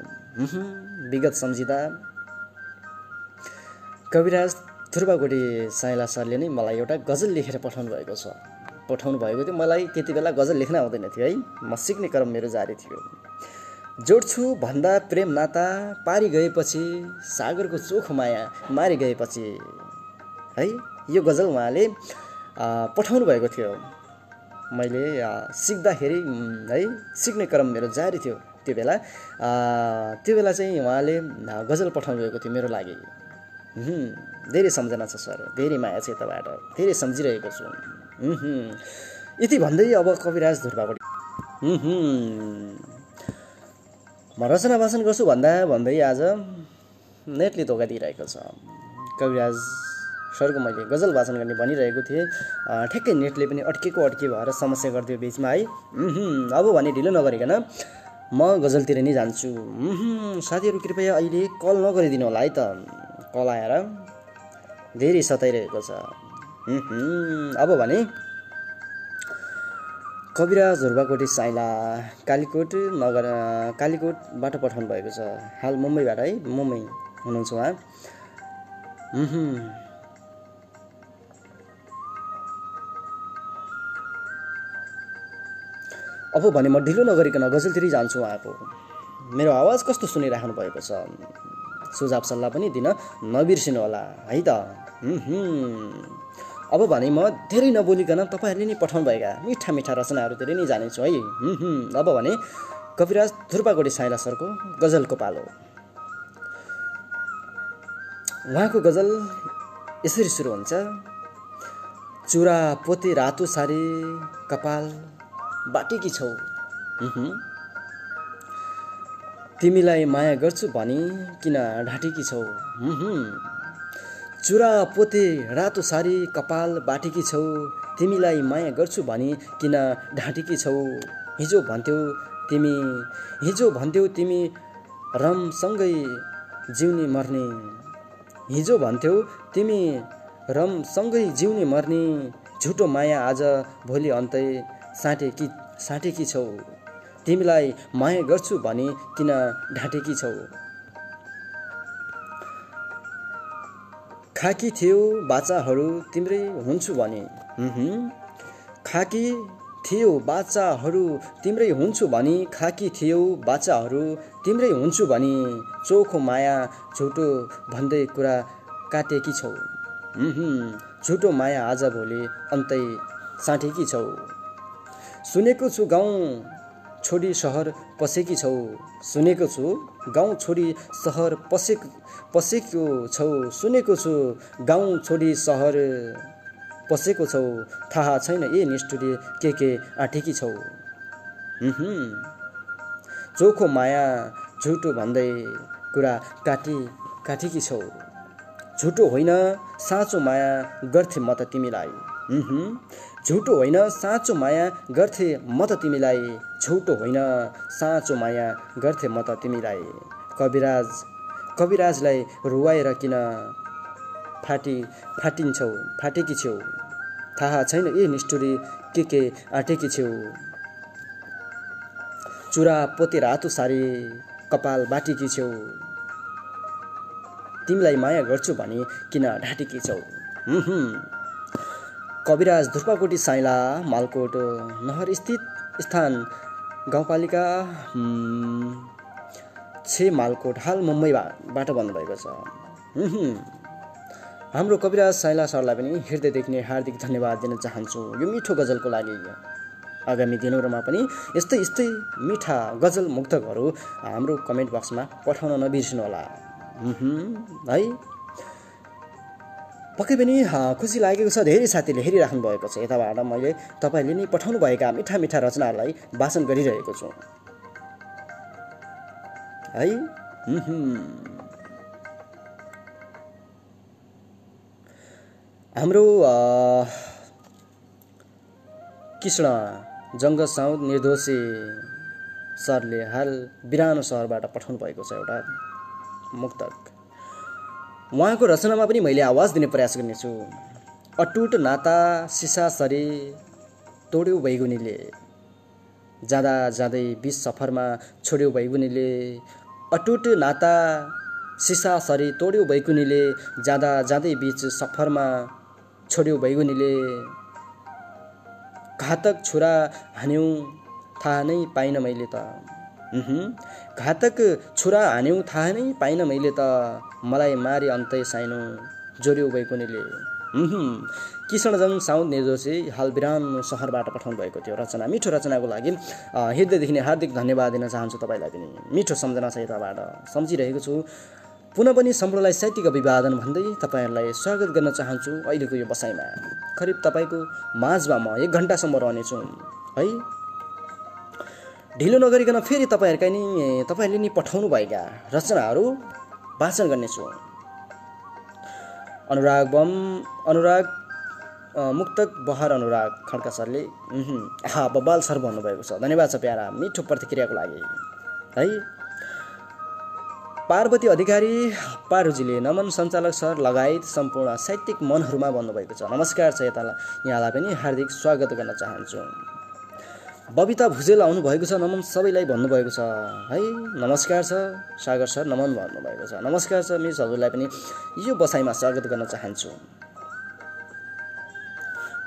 विगत सम्झिँदा कविराज ध्रुवकोटी साइला सरले नै मलाई एउटा गजल लेखेर पठाउनु भएको थियो। मलाई त्यति बेला गजल लेख्न आउँदैन थियो है, म सिक्ने क्रम मेरो जारी थियो। जोड्छु भन्दा प्रेम नाता पारी गएपछि, सागरको चोखो माया मारि गएपछि है, यो गजल उहाँले पठाउनु भएको थियो। मैले सिक्दाखेरि है, सिक्ने क्रम मेरो जारी थियो त्यो बेला चाहिँ उहाँले गजल पठाउनु भएको थियो मेरो लागि। धेरै सम्झना छ सर, धेरै माया छ यताबाट, धेरै सम्झिरहेको छु। यति भन्दै अब कविराज ध्रुवकोटी म रचना वाचन गर्छु भन्दै आज नेटले धोका दिइरहेको छ। कविराज सरको मैले गजल वाचन गर्ने भनिरहेको थिएँ, ठ्याक्कै नेटले पनि अड्के भएर समस्या गरिदियो बिचमा है। अब भने ढिलो नगरिकन म गजलतिर नै जान्छु। साथीहरू कृपया अहिले कल नगरिदिनु होला है त, कल आएर धेरै सताइरहेको छ। अब भने कविराज ध्रुवकोटी साइला कालीकोटबाट पठाउनु भएको छ। हाल मुम्बईबाट है, मुम्बई हुनुहुन्छ उहाँ। अब भने म ढिलो नगरिकन गजलतिरै जान्छु। उहाँको मेरो आवाज कस्तो सुनिराख्नु भएको छ, सुझाव सल्लाह पनि दिन नबिर्सिनु होला है त। अब भने म धेरै नबोलिकन तपाईँहरूले नै पठाउनुभएका मिठा रचनाहरूतिर नै जानेछु है। अब भने कविराज ध्रुवकोटी साइला सरको गजलको पालो। उहाँको गजल यसरी सुरु हुन्छ। चुरा पोते रातो सारी कपाल बाटेकी छौ, तिमीलाई माया गर्छु भनी किन ढाँटेकी छौ। चुरा पोते रातो सारी कपाल बाटेकी छौ, तिमीलाई माया गर्छु भनी किन ढाँटेकी छौ। हिजो भन्थ्यौ तिमी रमसँगै जिउने मर्ने, हिजो भन्थ्यौ तिमी रमसँगै जिउने मर्ने, झुटो माया आज भोलि अन्तै साटेकी छौ, तिमीलाई माया गर्छु भनी किन ढाँटेकी छौ। खाकी थियो बाचाहरू तिम्रै हुन्छु भने, खाकी थियो बाचाहरू तिम्रै हुन्छु भनी, खाकी थियो बाचाहरू तिम्रै हुन्छु भनी, चोखो माया झुटो भन्दै कुरा काटेकी छौ। झुटो माया आज भोलि अन्तै साटेकी छौ। सुनेको छु गाउँ छोडी सहर पसेकी छौ, सुनेको छु गाउँ छोडी सहर पसेको छौ, सुनेको छु गाउँ छोडी सहर पसेको छौ, थाहा छैन ए निष्ठुरी के आँटेकी छौ। चोखो माया झुटो भन्दै कुरा काटेकी छौ, झुटो होइन साँचो माया गर्थे म त तिमीलाई। झुटो होइन साँचो माया गर्थे म त तिमीलाई, झुटो होइन साँचो माया गर्थे म त तिमीलाई। कविराजलाई रुवाएर किन फाटेकी छौ, थाहा छैन ए निष्ठुरी के आँटेकी छौ। चुरा पोते रातो सारी कपाल बाटेकी छौ, तिमीलाई माया गर्छु भनी किन ढाँटेकी छौ। कविराज ध्रुवकोटी साइला मालकोट नहर स्थित स्थान गाउँपालिका 6 मालकोट हाल मुम्बईबाट भन्नुभएको छ। हाम्रो कविराज साइला सरलाई पनि हृदयदेखि नै हार्दिक धन्यवाद दिन चाहन्छु यो मिठो गजलको लागि। आगामी दिनहरूमा पनि यस्तै यस्तै मिठा गजल मुक्तकहरू हाम्रो कमेन्ट बक्समा पठाउन नबिर्सिनु होला है। पक्कै पनि खुसी लागेको छ, धेरै साथीले हेरिराख्नु भएको छ। यताबाट मैले तपाईँले नै पठाउनु भएका मिठा मिठा रचनाहरूलाई वाचन गरिरहेको छु है। हाम्रो कृष्ण जङ्ग साउद निर्दोषी सरले हाल बिरानो सहरबाट पठाउनु भएको छ एउटा मुक्तक। उहाँको रचनामा पनि मैले आवाज दिने प्रयास गर्नेछु। अटुट नाता सिसा सरी तोड्यो बैगुनीले, जाँदा जाँदै बीच सफरमा छोड्यो बैगुनीले। अटुट नाता सिसा सरी तोड्यो बैगुनीले, जाँदा जाँदै बीच सफरमा छोड्यो बैगुनीले। घातक छुरा हान्यौँ थाहा नै पाइनँ मैले त, घातक छुरा हान्यौँ थाहा नै पाइनँ मैले त, मलाई मारी अन्तै साइनो जोड्यो बैगुनीले। किशनजङ साउद निर्दोषी हाल बिरानो सहरबाट पठाउनु भएको थियो रचना। मिठो रचनाको लागि हृदयदेखि नै हार्दिक धन्यवाद दिन चाहन्छु। तपाईँलाई पनि मिठो सम्झना छ यताबाट सम्झिरहेको छु। पुनः पनि सम्पूर्णलाई साहित्यिक अभिवादन भन्दै तपाईँहरूलाई स्वागत गर्न चाहन्छु अहिलेको यो बसाइमा। करिब तपाईँको माझमा म 1 घन्टासम्म रहनेछु है। ढिलो नगरिकन फेरि तपाईँहरूले नि पठाउनु भएका रचनाहरू वाचन गर्नेछु। अनुराग मुक्तक बहार अनुराग खड्का सरले बब्बाल सर भन्नुभएको छ। धन्यवाद छ प्यारा मिठो प्रतिक्रियाको लागि है। पार्वती अधिकारी पारुजीले नमन सञ्चालक सर लगायत सम्पूर्ण साहित्यिक मनहरूमा भन्नुभएको छ। नमस्कार छ यहाँलाई पनि हार्दिक स्वागत गर्न चाहन्छु। बबिता भुजेल आउनुभएको छ, नमन सबैलाई भन्नुभएको छ है। नमस्कार छ सागर सर, नमन भन्नुभएको छ। नमस्कार छ मिस हजुरलाई पनि यो बसाइमा स्वागत गर्न चाहन्छु।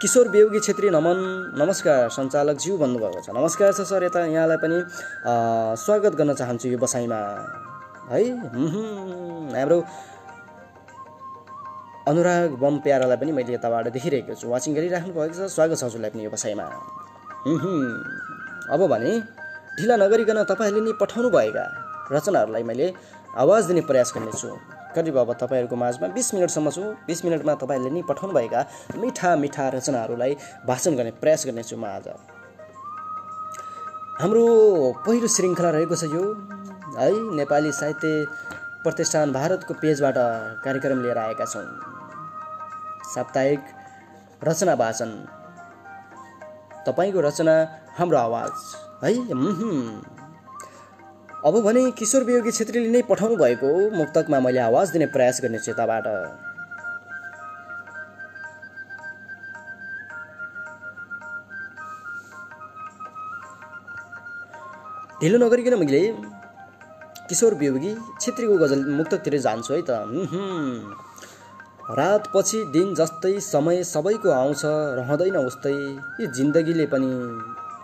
किशोर बेउगी छेत्री नमन नमस्कार सञ्चालक ज्यू भन्नुभएको छ। नमस्कार छ सर, यता यहाँलाई पनि स्वागत गर्न चाहन्छु यो बसाइमा है। हाम्रो अनुराग बम प्यारालाई पनि मैले यताबाट देखिरहेको छु, वाचिङ गरिराख्नु भएको छ। स्वागत छ हजुरलाई पनि यो बसाइमा। अब भने ढिला नगरिकन तपाईँहरूले नि पठाउनु भएका रचनाहरूलाई मैले आवाज दिने प्रयास गर्नेछु। करिब अब तपाईँहरूको माझमा 20 मिनटसम्म छु। 20 मिनटमा तपाईँहरूले नि पठाउनु भएका मिठा मिठा रचनाहरूलाई वाचन गर्ने प्रयास गर्नेछु म आज। हाम्रो पहिलो श्रृङ्खला रहेको छ यो है। नेपाली साहित्य प्रतिष्ठान भारतको पेजबाट कार्यक्रम लिएर आएका छौँ। साप्ताहिक रचना वाचन, तपाईँको रचना हाम्रो आवाज है। अब भने किशोर वियोगी छेत्रीले नै पठाउनु भएको मुक्तकमा मैले आवाज दिने प्रयास गर्नेछु यताबाट। ढिलो नगरिकन मैले किशोर वियोगी छेत्रीको गजल मुक्तकतिर जान्छु है त। रात पछि दिन जस्तै समय सबैको आउँछ, रहँदैन उस्तै यो जिन्दगीले पनि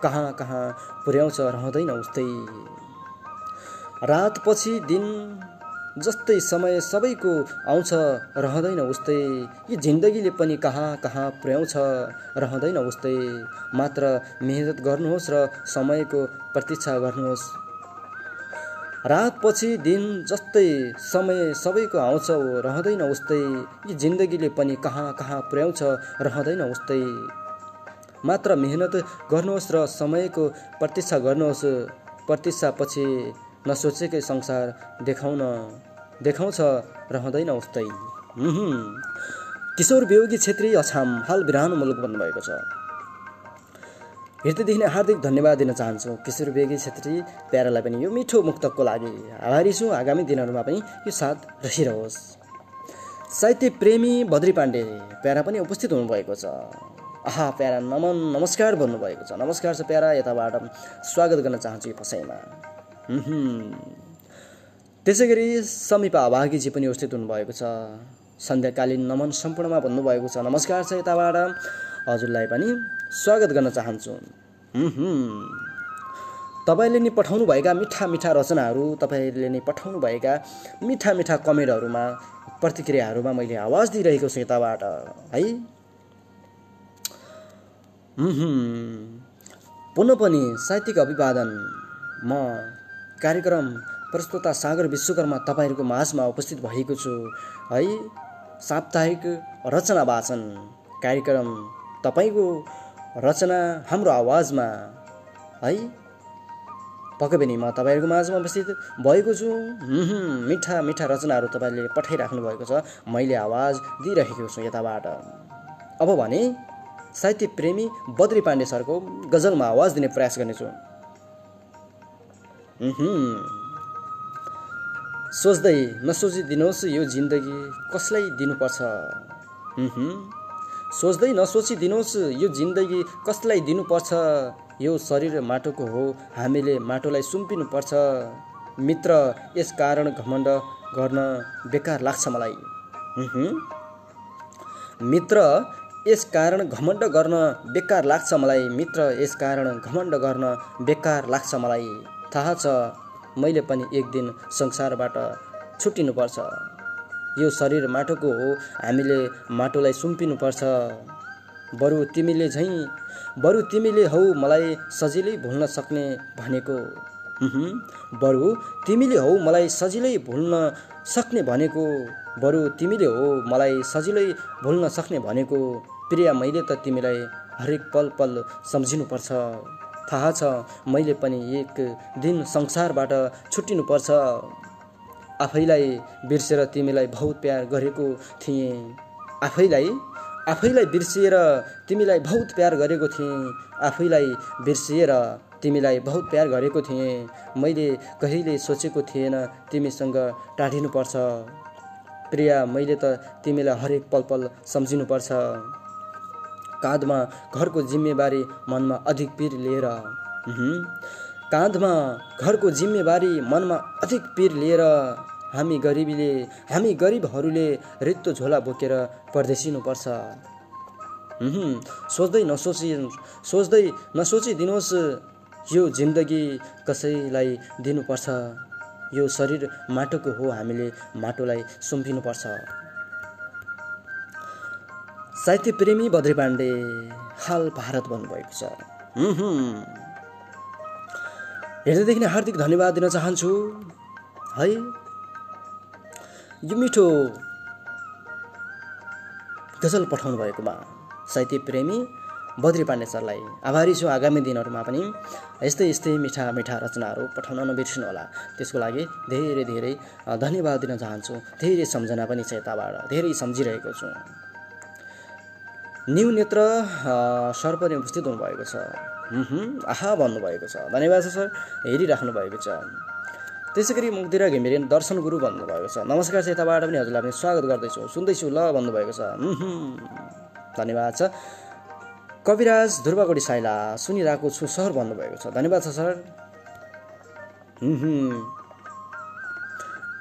कहाँ कहाँ पुर्याउँछ, रहँदैन उस्तै। रात पछि दिन जस्तै समय सबैको आउँछ, रहँदैन उस्तै यो जिन्दगीले पनि कहाँ कहाँ पुर्याउँछ, रहँदैन उस्तै। मात्र मेहनत गर्नुहोस् र समयको प्रतीक्षा गर्नुहोस्। रात पछि दिन जस्तै समय सबैको आउँछ, रहँदैन उस्तै यो जिन्दगीले पनि कहाँ कहाँ पुर्याउँछ, रहँदैन उस्तै। मात्र मेहनत गर्नुहोस् र समयको प्रतीक्षा गर्नुहोस्। प्रतीक्षा पछि नसोचेकै संसार देखाउँछ, रहँदैन उस्तै। किशोर वियोगी छेत्री अछाम हाल बिरानो मुलुक भन्नुभएको छ। हृदयदेखि नै हार्दिक धन्यवाद दिन चाहन्छु किशोर वियोगी छेत्री प्यारालाई पनि यो मिठो मुक्तकको लागि आभारी छु। आगामी दिनहरूमा पनि यो साथ रहिरहोस्। साहित्य प्रेमी बद्री पाण्डे प्यारा पनि उपस्थित हुनुभएको छ। प्यारा नमन नमस्कार भन्नुभएको छ। नमस्कार छ प्यारा, यताबाट स्वागत गर्न चाहन्छु यो फसाइमा। त्यसै गरी समीपा अभागीजी पनि उपस्थित हुनुभएको छ। सन्ध्याकालीन नमन सम्पूर्णमा भन्नुभएको छ। नमस्कार छ, यताबाट हजुरलाई पनि स्वागत गर्न चाहन्छु। तपाईले नि पठाउनुभएका मिठा मिठा रचनाहरू, तपाईले नि पठाउनुभएका मिठा मिठा कमेन्टहरूमा, प्रतिक्रियाहरूमा मैले आवाज दिइरहेको छु यताबाट है। पुनः पनि साहित्यिक अभिवादन। म कार्यक्रम प्रस्तुता सागर विश्वकर्मा तपाईहरूको माझमा उपस्थित भएको छु है। साप्ताहिक रचना वाचन कार्यक्रम, तपाईको रचना हाम्रो आवाजमा है। पक्कै पनि म तपाईहरूको माझमा उपस्थित भएको छु। मिठा मिठा रचनाहरू तपाईले पठाइराख्नु भएको छ, मैले आवाज दिइरहेको छु यताबाट। अब भने साहित्य प्रेमी बद्री पाण्डे सरको गजलमा आवाज दिने प्रयास गर्नेछु। सोच्दै नसोचिदिनुहोस् यो जिन्दगी कसलाई दिनुपर्छ। सोच्दै नसोचिदिनुहोस् यो जिन्दगी कसलाई दिनुपर्छ। यो शरीर माटोको हो, हामीले माटोलाई सुम्पिनुपर्छ। मित्र यस कारण घमण्ड गर्न बेकार लाग्छ मलाई। मित्र यस कारण घमण्ड गर्न बेकार लाग्छ मलाई। मित्र यस कारण घमण्ड गर्न बेकार लाग्छ मलाई। थाहा छ मैले पनि एक दिन संसारबाट छुट्टिनुपर्छ। यो शरीर माटोको हो, हामीले माटोलाई सुम्पिनुपर्छ। बरु तिमीले हौ मलाई सजिलै भुल्न सक्ने भनेको। बरु तिमीले हौ मलाई सजिलै भुल्न सक्ने भनेको। बरु तिमीले हो मलाई सजिलै भुल्न सक्ने भनेको। प्रिया मैले त तिमीलाई हरेक पल पल सम्झिनुपर्छ। थाहा छ मैले पनि एक दिन संसारबाट छुट्टिनुपर्छ। आफैलाई बिर्सेर तिमीलाई बहुत प्यार गरेको थिएँ। आफैलाई बिर्सिएर तिमीलाई बहुत प्यार गरेको थिएँ। आफैलाई बिर्सिएर तिमीलाई बहुत प्यार गरेको थिएँ। मैले कहिले सोचेको थिएन तिमीसँग टाढिनुपर्छ। प्रिया मैले त तिमीलाई हरेक पल पल सम्झिनुपर्छ। काँधमा घरको जिम्मेवारी मनमा अधिक पीर लिएर। काँधमा घरको जिम्मेवारी मनमा अधिक पीर लिएर। हामी गरिबहरूले रित्तो झोला बोकेर परदेशिनुपर्छ। सोच्दै नसोचिदिनुहोस् यो जिन्दगी कसैलाई दिनुपर्छ। यो शरीर माटोको हो, हामीले माटोलाई सुम्पिनुपर्छ। साहित्य प्रेमी बद्री पाण्डे हाल भारत भन्नुभएको छ। हेर्दैदेखि नै हार्दिक धन्यवाद दिन चाहन्छु है। यो मिठो गजल पठाउनु भएकोमा साहित्य प्रेमी बद्री पाण्डे सरलाई आभारी छु। आगामी दिनहरूमा पनि यस्तै मिठा मिठा रचनाहरू पठाउन नबिर्सिनु होला। त्यसको लागि धेरै धेरै धन्यवाद दिन चाहन्छु। धेरै सम्झना पनि छ यताबाट, धेरै सम्झिरहेको छु। न्यू नेत्र सर पनि उपस्थित हुनुभएको छ। आहा भन्नुभएको छ, धन्यवाद छ सर, हेरिराख्नु भएको छ। त्यसै गरी मुक्तिरा घिमिरे दर्शन गुरु भन्नुभएको छ। नमस्कार छ यताबाट पनि हजुरलाई पनि स्वागत गर्दैछु, सुन्दैछु ल भन्नुभएको छ। धन्यवाद छ। कविराज ध्रुवकोटी साइला सुनिरहेको छु सर भन्नुभएको छ। धन्यवाद छ सर।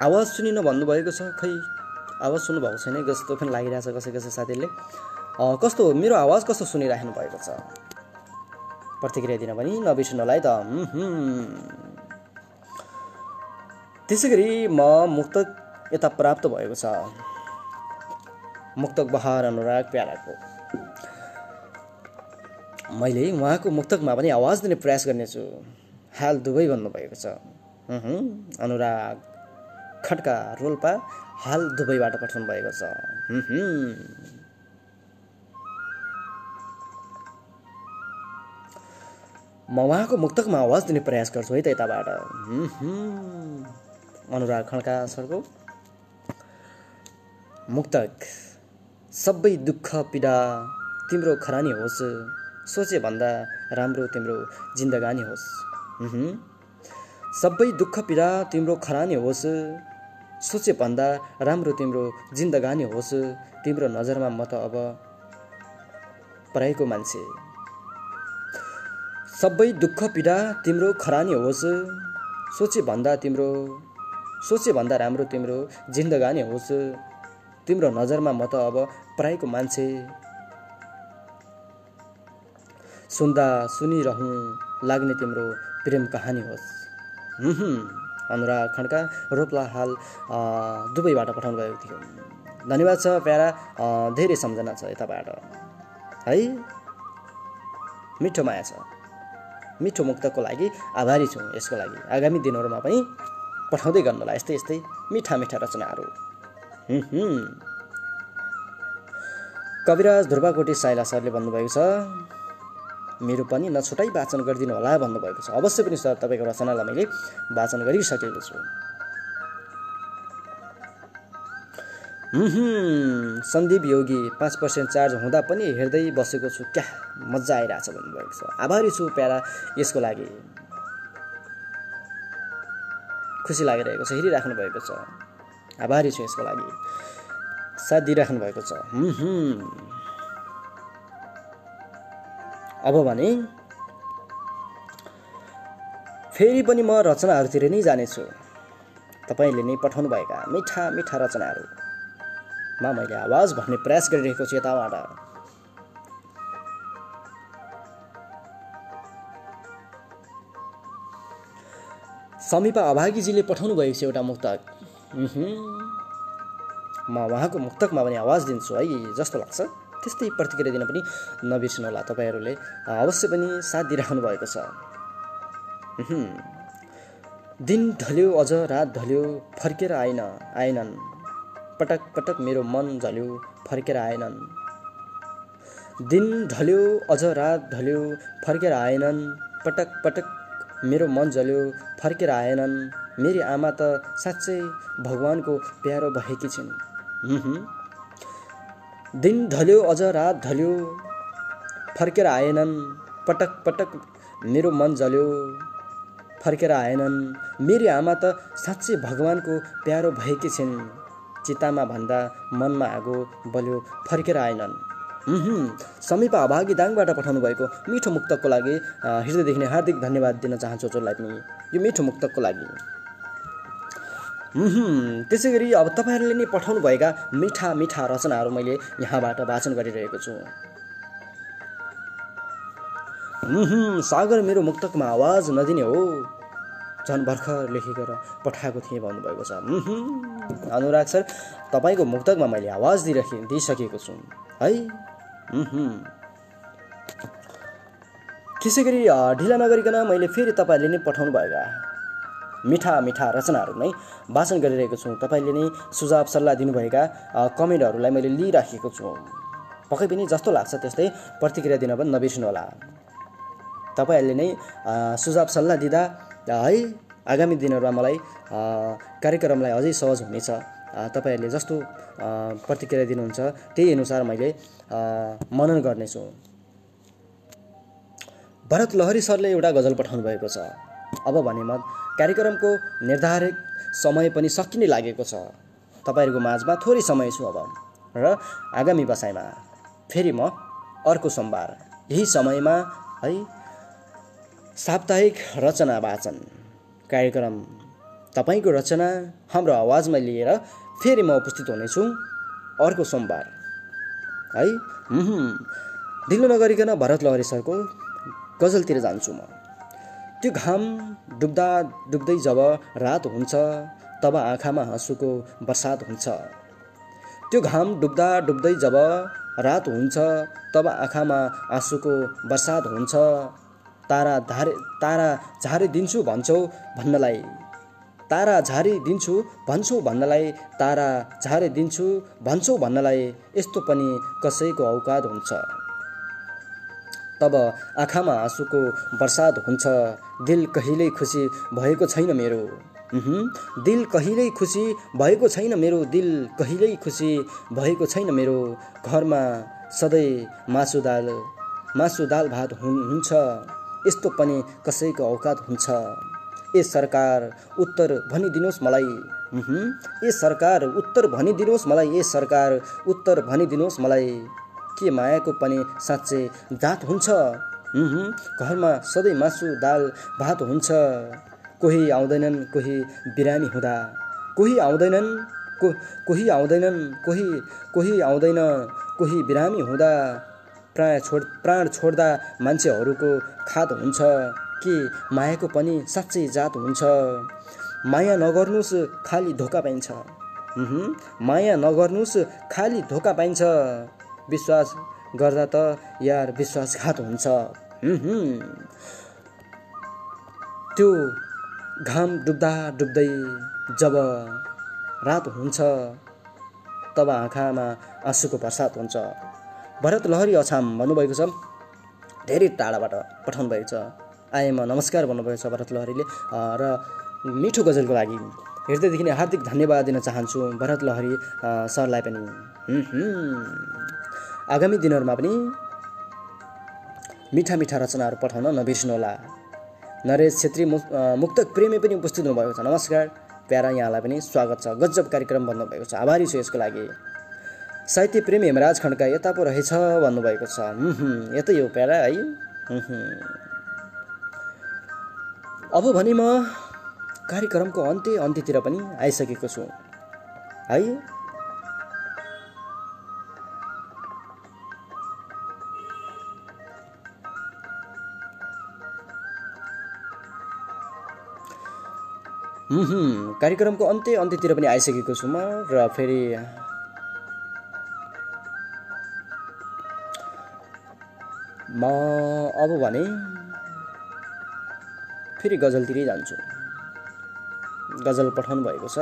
आवाज सुनिन भन्नुभएको छ। खै आवाज सुन्नुभएको छैन जस्तो पनि लागिरहेछ कसै साथीहरूले। कस्तो मेरो आवाज कस्तो सुनिराख्नु भएको छ, प्रतिक्रिया दिन पनि नबिर्सिनु होला है त। त्यसै गरी म मुक्तक यता प्राप्त भएको छ। मुक्तक बहार अनुराग प्याराको मैले उहाँको मुक्तकमा पनि आवाज दिने प्रयास गर्नेछु। हाल दुबई भन्नुभएको छ। अनुराग खड्का रोल्पा हाल दुबईबाट पठाउनु भएको छ। म उहाँको मुक्तकमा आवाज दिने प्रयास गर्छु है त यताबाट। अनुराग खड्का सरको मुक्तक। सबै दुःख पीडा तिम्रो खरानी होस्, सोचे भन्दा राम्रो तिम्रो जिन्दगानी होस्। सबै दुःख पीडा तिम्रो खरानी होस्, सोचे भन्दा राम्रो तिम्रो जिन्दगानी होस्। तिम्रो नजरमा म त अब पराएको मान्छे। सबै दुःख पीडा तिम्रो खरानी होस्, सोचे भन्दा राम्रो तिम्रो जिन्दगानी होस्। तिम्रो नजरमा म त अब पराएको मान्छे। सुन्दा सुनिरहँ लाग्ने तिम्रो प्रेम कहानी होस्। अनुराग खड्का रोप्ला हाल दुबईबाट पठाउनु भएको थियो। धन्यवाद छ प्यारा, धेरै सम्झना छ यताबाट है, मिठो माया छ। मिठो मुक्तकको लागि आभारी छु। यसको लागि आगामी दिनहरूमा पनि पठाउँदै गर्नुहोला यस्तै यस्तै मिठा मिठा रचनाहरू। कविराज ध्रुवकोटी साइला सरले भन्नुभएको छ मेरो पनि नछुटाई वाचन गरिदिनु होला भन्नुभएको छ। अवश्य पनि सर तपाईँको रचनालाई मैले वाचन गरिसकेको छु। सन्दीप योगी 5% चार्ज हुँदा पनि हेर्दै बसेको छु, क्या मजा आइरहेछ भन्नुभएको छ। आभारी छु प्यारा, यसको लागि खुसी लागिरहेको छ, हेरिराख्नु भएको छ। आभारी छु यसको लागि, साथ दिइराख्नु भएको छ। अब भने फेरि पनि म रचनाहरूतिर नै जानेछु। तपाईँले नै पठाउनु भएका मिठा मिठा रचनाहरूमा मैले आवाज भर्ने प्रयास गरिरहेको छु यताबाट। समीपा अभागीजीले पठाउनु भएको छ एउटा मुक्तक। म उहाँको मुक्तकमा पनि आवाज दिन्छु है, जस्तो लाग्छ त्यस्तै प्रतिक्रिया दिन पनि नबिर्सनु होला। तपाईँहरूले अवश्य पनि साथ दिइराख्नु भएको छ। दिन ढल्यो अझ रात ढल्यो फर्केर आएनन्, पटक पटक मेरो मन झल्यो फर्केर आएनन्। दिन ढल्यो अझ रात ढल्यो फर्केर आएनन्, पटक पटक मेरो मन जल्यो फर्केर आएनन्। मेरी आमा त साँच्चै भगवानको प्यारो भएकी छिन्। दिन ढल्यो अझ रात ढल्यो फर्केर आएनन्, पटक पटक मेरो मन जल्यो फर्केर आएनन्। मेरी आमा त साँच्चै भगवानको प्यारो भएकी छिन्। चितामा भन्दा मनमा आगो बल्यो फर्केर आएनन्। समीपा अभागी दाङबाट पठाउनु भएको मिठो मुक्तकको लागि हृदयदेखि नै हार्दिक धन्यवाद दिन चाहन्छु हजुरलाई पनि यो मिठो मुक्तकको लागि। त्यसै गरी अब तपाईँहरूले नै पठाउनु भएका मिठा मिठा रचनाहरू मैले यहाँबाट वाचन गरिरहेको छु। सागर मेरो मुक्तकमा आवाज नदिने हो, झन् भर्खर लेखेर पठाएको थिएँ भन्नुभएको छ। अनुराग सर तपाईँको मुक्तकमा मैले आवाज दिइसकेको छु है। त्यसै गरी ढिला नगरिकन मैले फेरि तपाईँहरूले नै पठाउनु भएका मिठा मिठा रचनाहरू नै वाचन गरिरहेको छु। तपाईँले नै सुझाव सल्लाह दिनुभएका कमेन्टहरूलाई मैले लिइराखेको छु। पक्कै पनि जस्तो लाग्छ त्यस्तै प्रतिक्रिया दिन पनि नबिर्सनु होला। तपाईँहरूले नै सुझाव सल्लाह दिँदा है आगामी दिनहरूमा मलाई कार्यक्रमलाई अझै सहज हुनेछ। तपाईँहरूले जस्तो प्रतिक्रिया दिनुहुन्छ त्यही अनुसार मैले मनन गर्नेछु। भरत लहरी सरले एउटा गजल पठाउनु भएको छ। अब भने म कार्यक्रमको निर्धारित समय पनि सकिने लागेको छ। तपाईँहरूको माझमा थोरै समय छु अब र आगामी बसाइमा फेरि म अर्को सोमबार यही समयमा है साप्ताहिक रचना वाचन कार्यक्रम तपाईँको रचना हाम्रो आवाजमा लिएर फेरि म उपस्थित हुनेछु अर्को सोमबार है। ढिलो नगरिकन भरत लहरी सरको गजलतिर जान्छु म। त्यो घाम डुब्दा डुब्दै जब रात हुन्छ तब आँखामा हाँसोको बर्सात हुन्छ। त्यो घाम डुब्दा डुब्दै जब रात हुन्छ तब आँखामा आँसुको बर्सात हुन्छ। तारा झारिदिन्छु भन्छौ भन्नलाई, तारा झारिदिन्छु भन्छौ भन्नलाई, तारा झारिदिन्छु भन्छौ भन्नलाई यस्तो पनि कसैको औकात हुन्छ। तब आँखामा आँसुको बर्सात हुन्छ। दिल कहिल्यै खुसी भएको छैन मेरो, दिल कहिल्यै खुसी भएको छैन मेरो, दिल कहिल्यै खुसी भएको छैन मेरो। घरमा सधैँ मासु दाल भात हुन्छ यस्तो पनि कसैको औकात हुन्छ। ए सरकार उत्तर भनिदिनुहोस् मलाई, ए सरकार उत्तर भनिदिनुहोस् मलाई, ए सरकार उत्तर भनिदिनुहोस् मलाई। के मायाको पनि साँच्चै जात हुन्छ? घरमा सधैँ मासु दाल भात हुन्छ। कोही आउँदैनन् कोही बिरामी हुँदा, कोही आउँदैनन् कोही आउँदैन कोही बिरामी हुँदा। प्राण छोड्दा मान्छेहरूको खात हुन्छ। कि मायाको पनि साँच्चै जात हुन्छ। माया नगर्नुस् खाली धोका पाइन्छ। माया नगर्नुस् खाली धोका पाइन्छ। विश्वास गर्दा त यार विश्वासघात हुन्छ। त्यो घाम डुब्दा डुब्दै जब रात हुन्छ तब आँखामा आँसुको बर्सात हुन्छ। भरत लहरी अछाम भन्नुभएको छ, धेरै टाढाबाट पठाउनु भएको छ। आएमा नमस्कार भन्नुभएको छ भरत लहरीले। र मिठो गजलको लागि हृदयदेखि नै हार्दिक धन्यवाद दिन चाहन्छु भरत लहरी सरलाई पनि। आगामी दिनहरूमा पनि मिठा मिठा रचनाहरू पठाउन नबिर्सनुहोला। नरेश छेत्री मुक्तक प्रेमी पनि उपस्थित हुनुभएको छ। नमस्कार प्यारा, यहाँलाई पनि स्वागत छ। गजब कार्यक्रम भन्नुभएको छ, आभारी छु यसको लागि। साहित्य प्रेमी हेमराज खड्का यता पो रहेछ भन्नुभएको छ। यतै हो प्यारा है। अब भने म कार्यक्रमको अन्त्यतिर पनि आइसकेको छु है। कार्यक्रमको अन्त्यतिर पनि आइसकेको छु म। र फेरि म अब भने फेरि गजलतिरै जान्छु। गजल पठाउनु भएको छ।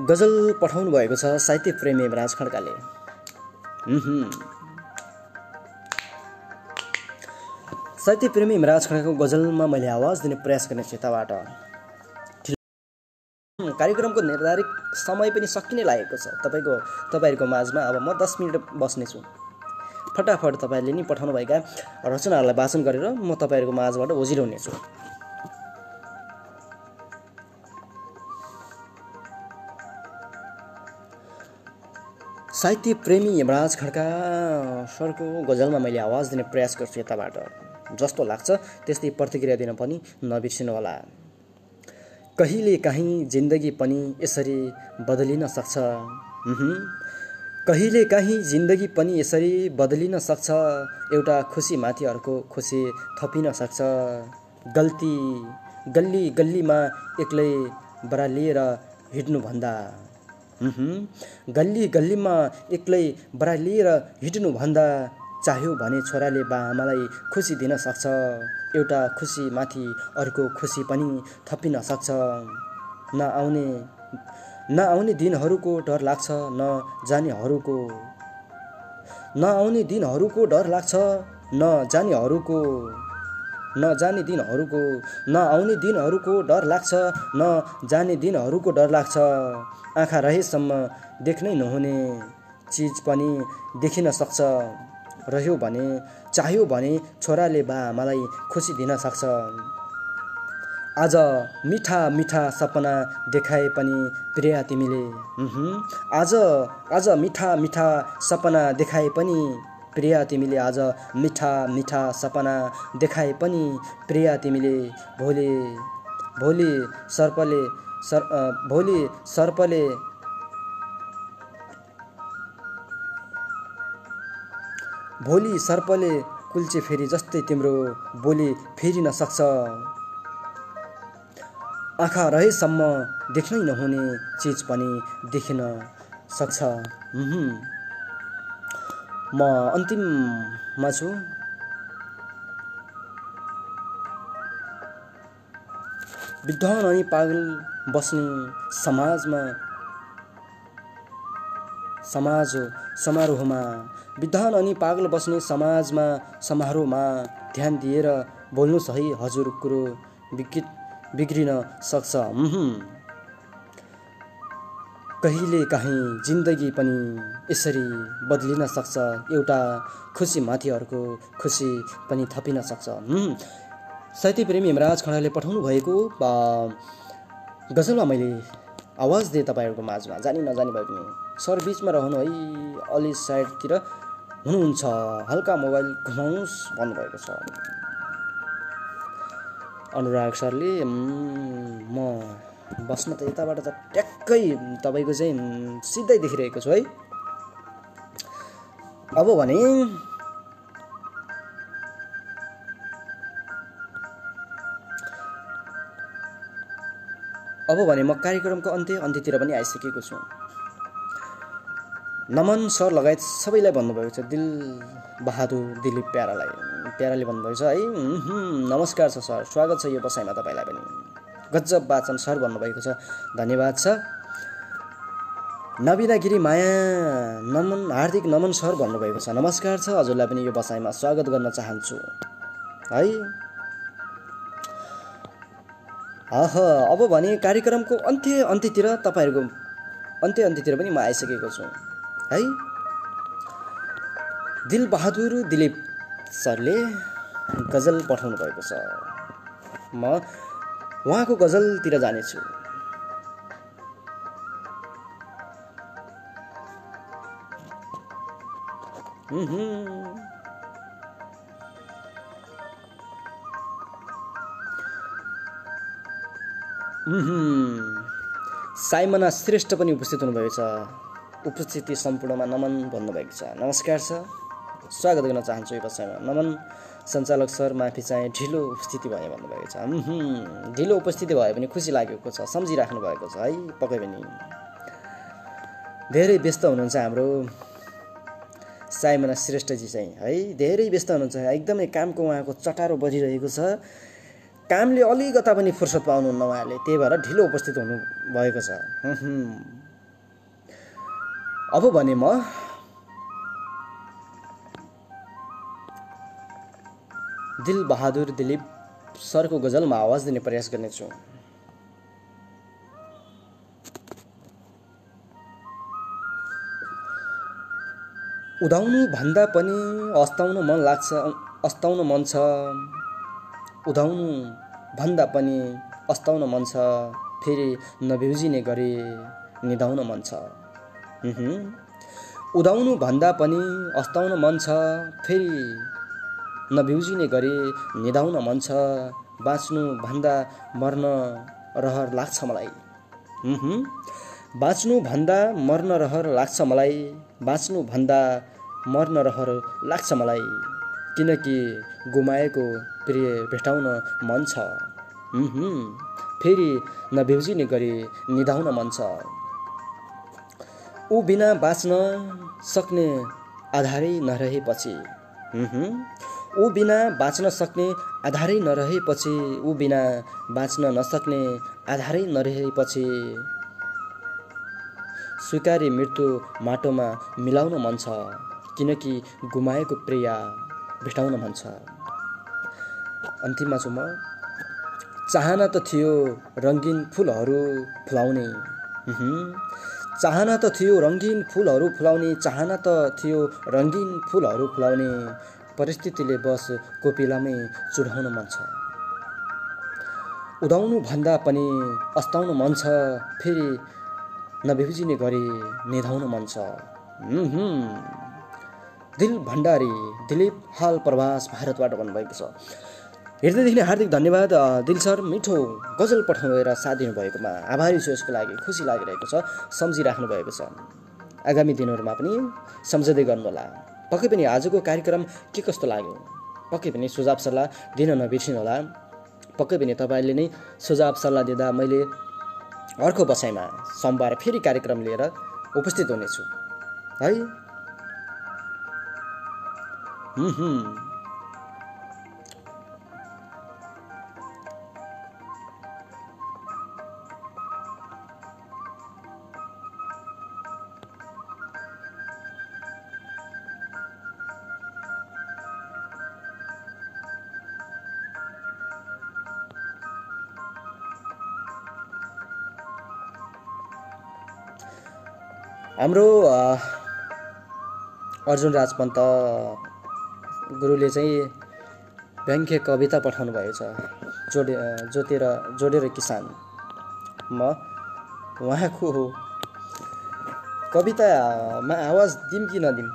गजल पठाउनु भएको छ साहित्य प्रेमी हेमराज खड्काले। साहित्य प्रेमी हेमराज खड्काको गजलमा मैले आवाज दिने प्रयास गर्ने छु यताबाट। कार्यक्रमको निर्धारित समय पनि सकिने लागेको छ तपाईँहरूको माझमा। अब म 10 मिनट बस्नेछु। फटाफट तपाईँहरूले नि पठाउनुभएका रचनाहरूलाई वाचन गरेर म तपाईँहरूको माझबाट ओझिलाउनेछु। साहित्य प्रेमी हेमराज खड्का सरको गजलमा मैले आवाज दिने प्रयास गर्छु यताबाट। जस्तो लाग्छ त्यस्तै प्रतिक्रिया दिन पनि नबिर्सिनु होला। कहिले काहीँ जिन्दगी पनि यसरी बदलिन सक्छ। कहिले काहीँ जिन्दगी पनि यसरी बदलिन सक्छ। एउटा खुसी माथि अर्को खुसी थपिन सक्छ। गल्ली गल्लीमा एक्लै बरालिएर हिँड्नुभन्दा गल्ली गल्लीमा एक्लै बरालिएर हिँड्नुभन्दा चाह्यो भने छोराले बा आमालाई खुसी दिन सक्छ। एउटा खुसी माथि अर्को खुसी पनि थपिन सक्छ। नआउने दिनहरूको डर लाग्छ नजानेहरूको। नआउने दिनहरूको डर लाग्छ नजानेहरूको। नजाने दिनहरूको नआउने दिनहरूको डर लाग्छ नजाने दिनहरूको डर लाग्छ। आँखा रहेसम्म देख्नै नहुने चिज पनि देखिन सक्छ। रह्यो भने चाह्यो भने छोराले बा आमालाई खुसी दिन सक्छ। आज मिठा मिठा सपना देखाए पनि प्रिया तिमीले। आज मिठा मिठा सपना देखाए पनि प्रिया तिमीले। आज मिठा मिठा सपना देखाए पनि प्रिया तिमीले। भोलि सर्पले कुल्चे फेरि जस्तै तिम्रो बोली फेरिन सक्छ। आँखा रहेसम्म देख्नै नहुने चिज पनि देखिन सक्छ। म अन्तिममा छु। विद्वान अनि पागल बस्ने समारोहमा विद्वान अनि पागल बस्ने समारोहमा ध्यान दिएर बोल्नुहोस् है हजुर, कुरो बिग्रिन सक्छ। कहिले काहीँ जिन्दगी पनि यसरी बदलिन सक्छ। एउटा खुसी माथि अर्को खुसी पनि थपिन सक्छ। साहित्य प्रेमी हेमराज खड्काले पठाउनु भएको गजलमा मैले आवाज दिएँ तपाईँहरूको माझमा। जानी नजानी भए पनि सर बिचमा रहनु है, अलि साइडतिर हुनुहुन्छ, हल्का मोबाइल घुमाउनुहोस् भन्नुभएको छ अनुराग सरले। म बस्न त यताबाट त ट्याक्कै तपाईँको चाहिँ सिधै देखिरहेको छु है। अब भने म कार्यक्रमको अन्त्यतिर पनि आइसकेको छु। नमन सर लगायत सबैलाई भन्नुभएको छ, दिल बहादुर दिलीप प्याराले भन्नुभएको छ है। नमस्कार छ सर, स्वागत छ यो बसाइमा तपाईँलाई पनि। गजब वाचन सर भन्नुभएको छ, धन्यवाद छ। नबिना गिरी माया नमन हार्दिक नमन सर भन्नुभएको छ, नमस्कार छ। हजुरलाई पनि यो बसाइमा स्वागत गर्न चाहन्छु है। अब भने कार्यक्रमको अन्त्यतिर तपाईँहरूको अन्त्यतिर पनि म आइसकेको छु है। दिल बहादुर दिलीप सरले गजल पठाउनु भएको छ, म उहाँको गजलतिर जानेछु। साइमना श्रेष्ठ पनि उपस्थित हुनुभएको छ, उपस्थिति सम्पूर्णमा नमन भन्नुभएको छ, नमस्कार छ। स्वागत गर्न चाहन्छु यो बसाइमा। नमन सञ्चालक सर माफी चाहे ढिलो उपस्थिति भयो भन्नुभएको छ। ढिलो उपस्थिति भयो भने खुसी लागेको छ, सम्झिराख्नु भएको छ है। पक्कै पनि धेरै व्यस्त हुनुहुन्छ हाम्रो साइमना श्रेष्ठजी चाहिँ है, धेरै व्यस्त हुनुहुन्छ, एकदमै कामको उहाँको चटारो बजिरहेको छ। कामले अलिकता पनि फुर्सद पाउनुहुन्न उहाँले, त्यही भएर ढिलो उपस्थित हुनुभएको छ। अब भने म दिल बहादुर दिलीप सरको गजलमा आवाज दिने प्रयास गर्नेछु। उदाउनु भन्दा पनि अस्ताउन मन लाग्छ, अस्ताउन मन छ। उदाउनु भन्दा पनि अस्ताउन मन छ, फेरि नभ्युजिने गरी निदाउन मन छ। उदाउनु भन्दा पनि अस्ताउन मन छ, फेरि नभ्युजिने गरी निदाउन मन छ। बाँच्नु भन्दा मर्न रहर लाग्छ मलाई। बाँच्नु भन्दा मर्न रहर लाग्छ मलाई। बाँच्नु भन्दा मर्न रहर लाग्छ मलाई, किनकि गुमाएको प्रिय भेटाउन मन छ। फेरि नभ्युजिने गरी निदाउन मन छ। ऊ बिना बाँच्न सक्ने आधारै नरहेपछि, ऊ बिना बाँच्न सक्ने आधारै नरहेपछि, ऊ बिना बाँच्न नसक्ने आधारै नरहेपछि, स्वीकार्य मृत्यु माटोमा मिलाउन मन छ, किनकि गुमाएको प्रिया भेटाउन मन छ। अन्तिममा छु म। चाहना त थियो रङ्गीन फुलहरू फुलाउने, चाहना त थियो रङ्गीन फुलहरू फुलाउने, चाहना त थियो रङ्गीन फुलहरू फुलाउने, परिस्थितिले बस कोपिलामै चुडाउन मन छ। उदाउनु भन्दा पनि अस्ताउन मन छ, फेरि नभ्युजिने गरी निधाउन मन छ। दिल भण्डारी दिलीप हाल प्रवास भारतबाट भन्नुभएको छ। हृदयदेखि नै हार्दिक धन्यवाद दिल सर, मिठो गजल पठाएर साथ दिनुभएकोमा आभारी छु। यसको लागि खुसी लागिरहेको छ, सम्झिराख्नु भएको छ। आगामी दिनहरूमा पनि सम्झँदै गर्नुहोला। पक्कै पनि आजको कार्यक्रम के कस्तो लाग्यो, पक्कै पनि सुझाव सल्लाह दिन नबिर्सिनुहोला। पक्कै पनि तपाईँले नै सुझाव सल्लाह दिँदा मैले अर्को बसाइमा सोमबार फेरि कार्यक्रम लिएर उपस्थित हुनेछु है। हाम्रो अर्जुन राज पन्त गुरुले चाहिँ व्यङ्ग्य कविता पठाउनु भएको छ, जोडेर किसान। म उहाँको कवितामा आवाज दिउँ कि नदिउँ,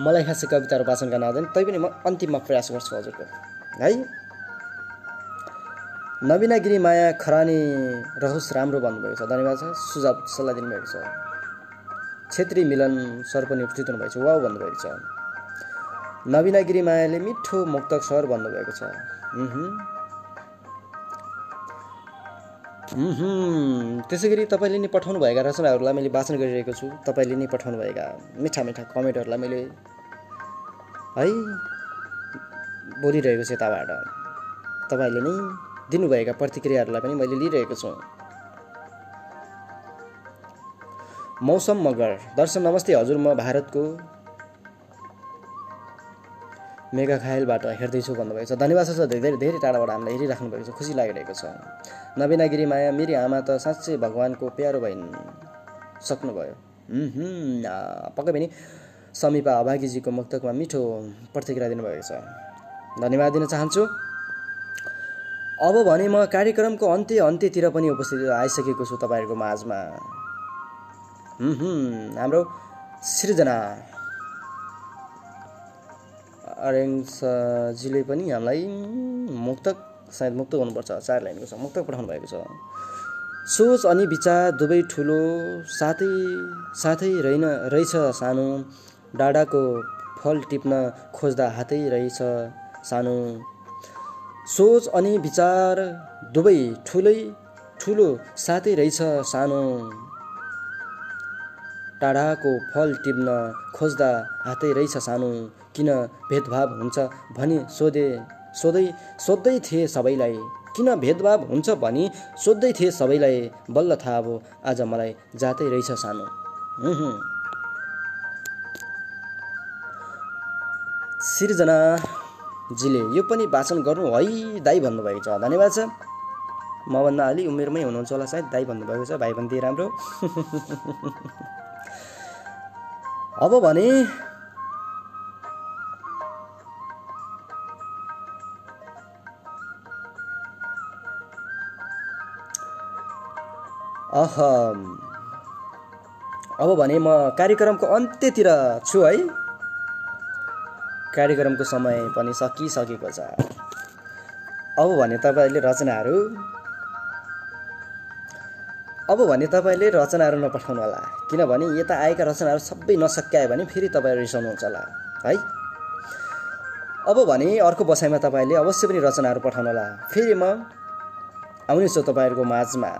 मलाई खासै कविताहरू वाचन गर्न आउँदैन, तैपनि म अन्तिममा प्रयास गर्छु हजुरको है। नबिना गिरी माया खरानी रहोस् राम्रो भन्नुभएको छ, धन्यवाद छ। सुझाव सल्लाह दिनुभएको छ। क्षेत्री मिलन सर पनि उपस्थित हुनुभएको छ, वाउ भन्नुभएको छ। नवीना गिरी मायाले मिठो मुक्तक स्वर भन्नुभएको छ। त्यसै गरी तपाईँले नि पठाउनुभएका रचनाहरूलाई मैले वाचन गरिरहेको छु। तपाईँले नि पठाउनुभएका मिठा मिठा कमेन्टहरूलाई मैले है बोलिरहेको छु यताबाट। तपाईँले नै दिनुभएका प्रतिक्रियाहरूलाई पनि मैले लिइरहेको छु। मौसम मगर, दर्शन नमस्ते हजुर, म भारतको मेघाखायलबाट हेर्दैछु भन्नुभएको छ। धन्यवाद छ, धेरै धेरै टाढाबाट हामीलाई हेरिराख्नु भएको छ, खुसी लागिरहेको छ। नवीना गिरी माया, मेरी आमा त साँच्चै भगवानको प्यारो भइन्, सक्नुभयो। पक्कै पनि समीपा अभागीजीको मुक्तकमा मिठो प्रतिक्रिया दिनुभएको छ, धन्यवाद दिन चाहन्छु। अब भने म कार्यक्रमको अन्त्यतिर पनि उपस्थित आइसकेको छु तपाईँहरूको माझमा। हाम्रो सृजना अरेङ्सजीले पनि हामीलाई मुक्तक, सायद मुक्तक हुनुपर्छ, 4 लाइनको छ, मुक्तक पठाउनु भएको छ। सोच अनि विचार दुवै ठुलो, साथै रहेछ सानो, डाँडाको फल टिप्न खोज्दा हातै रहेछ सानो। सोच अनि विचार दुवै ठुलो, साथै रहेछ सानो, टाढाको फल टिप्न खोज्दा हातै रहेछ सानो। किन भेदभाव हुन्छ भनी सोध्दै थिए सबैलाई, किन भेदभाव हुन्छ भनी सोध्दै थिए सबैलाई, बल्ल थाहा भयो आज मलाई जातै रहेछ सानो। सृजनाजीले यो पनि वाचन गर्नु है दाइ भन्नुभएको छ, धन्यवाद छ। मभन्दा अलि उमेरमै हुनुहुन्छ होला सायद, दाइ भन्नुभएको छ, भाइ भन्दै राम्रो। अब भने म कार्यक्रमको अन्त्यतिर छु है। कार्यक्रमको समय पनि सकिसकेको छ। अब भने तपाईँले रचनाहरू नपठाउनु होला, किनभने यता आएका रचनाहरू सबै नसक्यायो भने फेरि तपाईँहरू रिसाउनुहुन्छ होला है। अब भने अर्को बसाइमा तपाईँले अवश्य पनि रचनाहरू पठाउनु होला। फेरि म आउनेछु तपाईँहरूको माझमा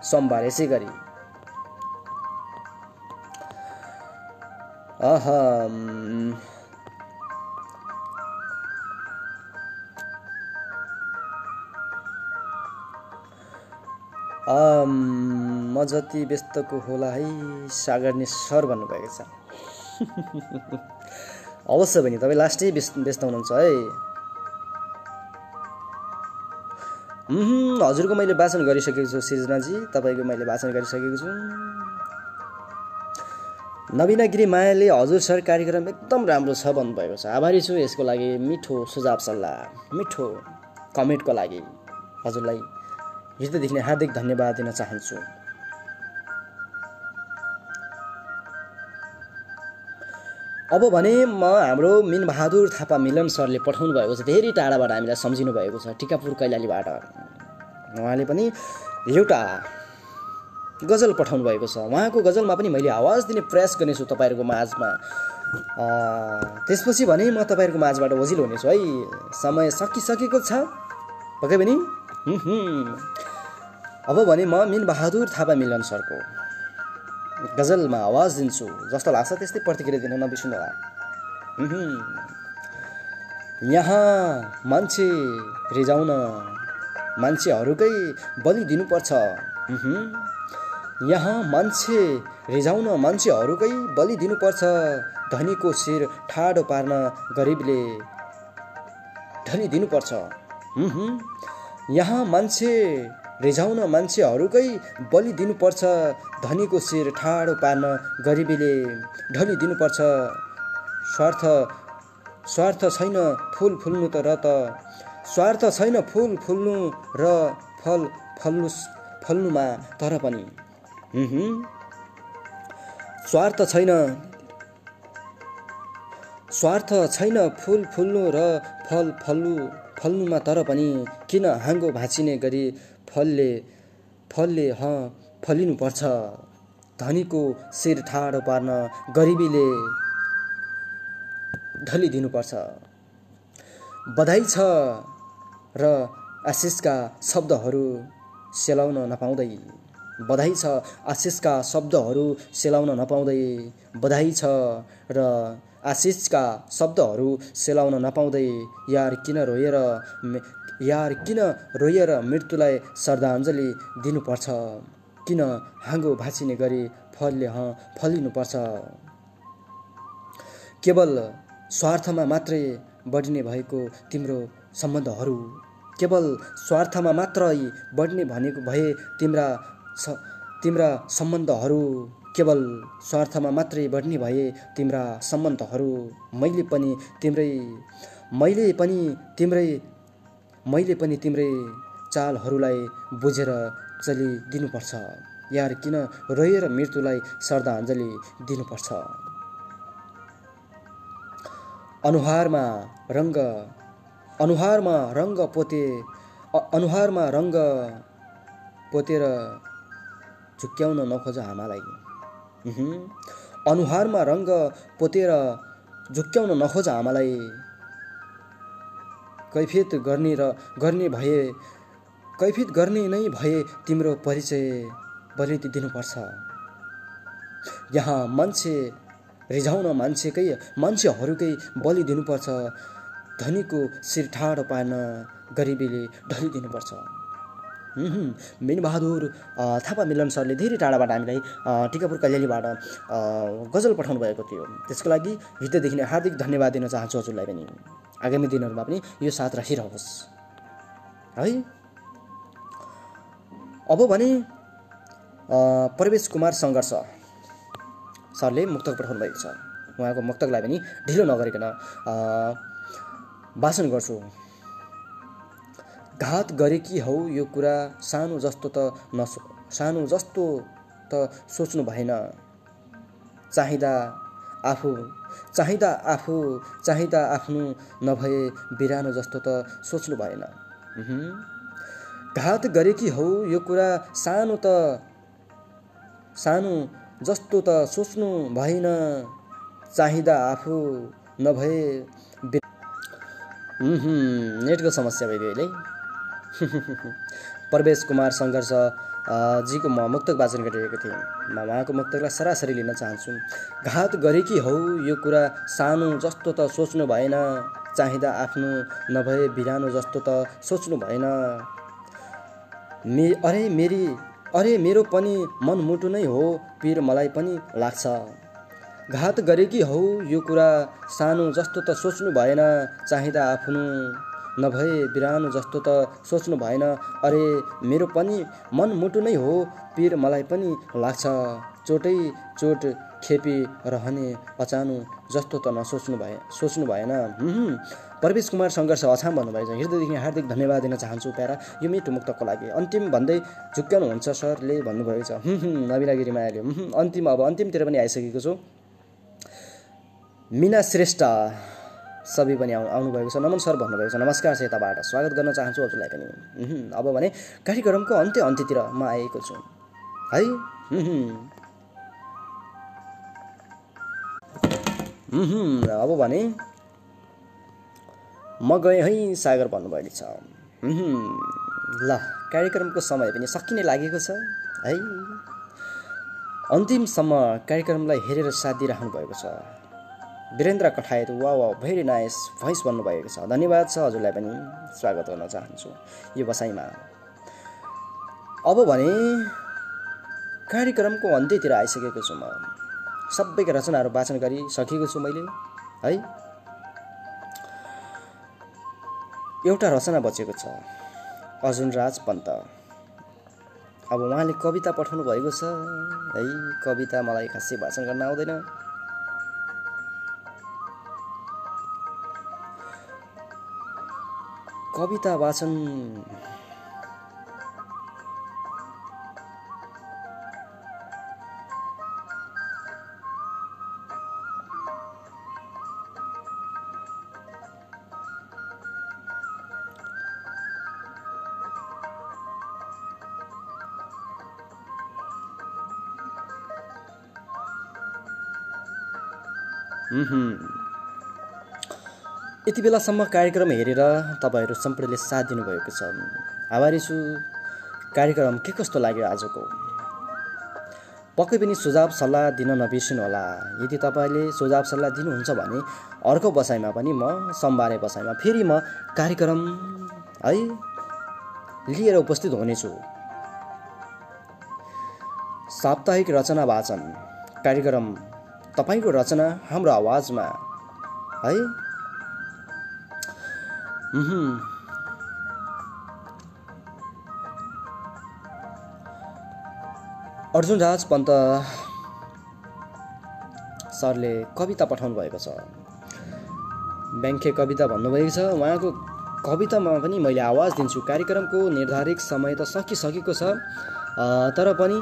सोमबार यसै गरी। म जति व्यस्तको होला है सागर्ने सर भन्नुभएको छ। अवश्य पनि तपाईँ लास्टै व्यस्त हुनुहुन्छ है। हजुरको मैले वाचन गरिसकेको छु सृजनाजी, तपाईँको मैले वाचन गरिसकेको छु। नवीना गिरी मायाले हजुर सर कार्यक्रम एकदम राम्रो छ भन्नुभएको छ, आभारी छु यसको लागि। मिठो सुझाव सल्लाह, मिठो कमेन्टको लागि हजुरलाई हृदयदेखि हार्दिक धन्यवाद दिन चाहन्छु। अब भने म हाम्रो मिनबहादुर थापा मिलन सरले पठाउनु भएको छ, धेरै टाढाबाट हामीलाई सम्झिनु भएको छ, टिकापुर कैलालीबाट। उहाँले पनि एउटा गजल पठाउनु भएको छ। उहाँको गजलमा पनि मैले आवाज दिने प्रयास गर्नेछु तपाईँहरूको माझमा। त्यसपछि भने म तपाईँहरूको माझबाट ओझिलो हुनेछु है। समय सकिसकेको छ पक्कै पनि। अब भने म मिनबहादुर थापा मिलन सरको गजलमा आवाज दिन्छु, जस्तो लाग्छ त्यस्तै प्रतिक्रिया दिन नबिर्सनु होला। यहाँ मान्छे रिजाउन मान्छेहरूकै बलि दिनुपर्छ, यहाँ मान्छे रिजाउन मान्छेहरूकै बलि दिनुपर्छ, धनीको शिर ठाडो पार्न गरिबले ढली दिनुपर्छ। यहाँ मान्छे रिझाउन मान्छेहरूकै बलि दिनुपर्छ, धनीको शिर ठाडो पार्न गरिबीले ढली दिनुपर्छ। स्वार्थ छैन फुल फुल्नु स्वार्थ छैन फुल फुल्नु र फल फल्नुमा, तर पनि स्वार्थ छैन फुल फुल्नु र फल फल्नुमा, तर पनि किन हाँगो भाँचिने गरी फलले फलिनु पर्छ, धनीको शिर ठाडो पार्न गरिबीले ढलिदिनुपर्छ। बधाई छ र आशिषका शब्दहरू सेलाउन नपाउँदै, बधाई छ आशिषका शब्दहरू सेलाउन नपाउँदै, बधाई छ र आशिषका शब्दहरू सेलाउन नपाउँदै, यार किन रोएर मृत्युलाई श्रद्धाञ्जली दिनुपर्छ, किन हाँगो भाँचिने गरी फलिनुपर्छ। केवल स्वार्थमा मात्रै बढ्ने भएको तिम्रो सम्बन्धहरू, केवल स्वार्थमा मात्रै बढ्ने भए तिम्रा सम्बन्धहरू, केवल स्वार्थमा मात्रै बढ्ने भए तिम्रा सम्बन्धहरू। मैले पनि तिम्रै चालहरूलाई बुझेर चलिदिनुपर्छ, यार किन रोएर मृत्युलाई श्रद्धाञ्जली दिनुपर्छ। अनुहारमा रङ्ग पोतेर झुक्क्याउन नखोज आमालाई, अनुहारमा रङ्ग पोतेर झुक्क्याउन नखोज आमालाई, कैफियत गर्ने नै भए तिम्रो परिचय बलिदिनुपर्छ। यहाँ मान्छे रिझाउन मान्छेहरूकै बलि दिनुपर्छ, धनीको शिर ठाडो पार्न गरिबीले ढलिदिनुपर्छ। मिनबहादुर थापा मिलन सरले धेरै टाढाबाट हामीलाई टिकापुर कल्याणीबाट गजल पठाउनु भएको थियो। त्यसको लागि हृदयदेखि नै हार्दिक धन्यवाद दिन चाहन्छु हजुरलाई पनि। आगामी दिनहरूमा पनि यो साथ रहिरहोस् है। अब भने प्रवेश कुमार सङ्घर्ष सरले मुक्तक पठाउनु भएको छ। उहाँको मुक्तकलाई पनि ढिलो नगरिकन वाचन गर्छु। घात गरेकी हौ यो कुरा सानो जस्तो त सोच्नु भएन, चाहिँदा आफ्नो नभए बिरानो जस्तो त सोच्नु भएन। घात गरेकी हौ यो कुरा सानो जस्तो त सोच्नु भएन, चाहिँदा आफू नभए नेटको समस्या भइदियो अहिले। प्रवेश कुमार सङ्घर्ष जीको म मुक्तक वाचन गरिरहेको थिएँ। म उहाँको मुक्तकलाई सरासरी लिन चाहन्छु। घात गरेकी हौ यो कुरा सानो जस्तो त सोच्नु भएन, चाहिँदा आफ्नो नभए बिरानो जस्तो त सोच्नु भएन। अरे मेरो पनि मनमुटु नै हो पिर मलाई पनि लाग्छ। घात गरेकी हौ यो कुरा सानो जस्तो त सोच्नु भएन, चाहिँदा आफ्नो नभए बिरानो जस्तो त सोच्नु भएन। अरे मेरो पनि मनमुटु नै हो पिर मलाई पनि लाग्छ। चोटै चोट खेपी रहने अचानो जस्तो त सोच्नु भएन। प्रवेश कुमार सङ्घर्ष अछाम भन्नुभएको छ। हृदयदेखि हार्दिक धन्यवाद दिन चाहन्छु प्यारा यो मिठो मुक्तको लागि। अन्तिम भन्दै झुक्क्याउनुहुन्छ सरले भन्नुभएको छ। नवीना गिरी मायाले अन्तिमतिर पनि आइसकेको छु। मिना श्रेष्ठ सबै पनि आउनुभएको छ। नमन सर भन्नुभएको छ। नमस्कार छ यताबाट स्वागत गर्न चाहन्छु हजुरलाई पनि। अब भने कार्यक्रमको अन्त्यतिर म आएको छु है। अब भने म गएँ है सागर भन्नुभएको छ। ल कार्यक्रमको समय पनि सकिने लागेको छ है। अन्तिमसम्म कार्यक्रमलाई हेरेर साथ दिइराख्नु भएको छ वीरेन्द्र कठायत। वा भेरी नाइस भोइस भन्नुभएको छ। धन्यवाद छ हजुरलाई पनि स्वागत गर्न चाहन्छु यो बसाइमा। अब भने कार्यक्रमको अन्त्यतिर आइसकेको छु। म सबैका रचनाहरू वाचन गरिसकेको छु मैले है। एउटा रचना बचेको छ अर्जुन राज पन्त। अब उहाँले कविता पठाउनु भएको छ है। कविता मलाई खासै वाचन गर्न आउँदैन। कविता वाचन यति बेलासम्म कार्यक्रम हेरेर तपाईँहरू सम्पूर्णले साथ दिनुभएको छ। आभारी छु। कार्यक्रम के कस्तो लाग्यो आजको? पक्कै पनि सुझाव सल्लाह दिन नबिर्सिनु होला। यदि तपाईँले सुझाव सल्लाह दिनुहुन्छ भने अर्को बसाइमा पनि म सोमबारे बसाइमा फेरि म कार्यक्रम है लिएर उपस्थित हुनेछु। साप्ताहिक रचना वाचन कार्यक्रम, तपाईँको रचना हाम्रो आवाजमा है। अर्जुन राज पन्त सरले कविता पठाउनु भएको छ। ब्याङ्के कविता भन्नुभएको छ। उहाँको कवितामा पनि मैले आवाज दिन्छु। कार्यक्रमको निर्धारित समय त सकिसकेको छ, तर पनि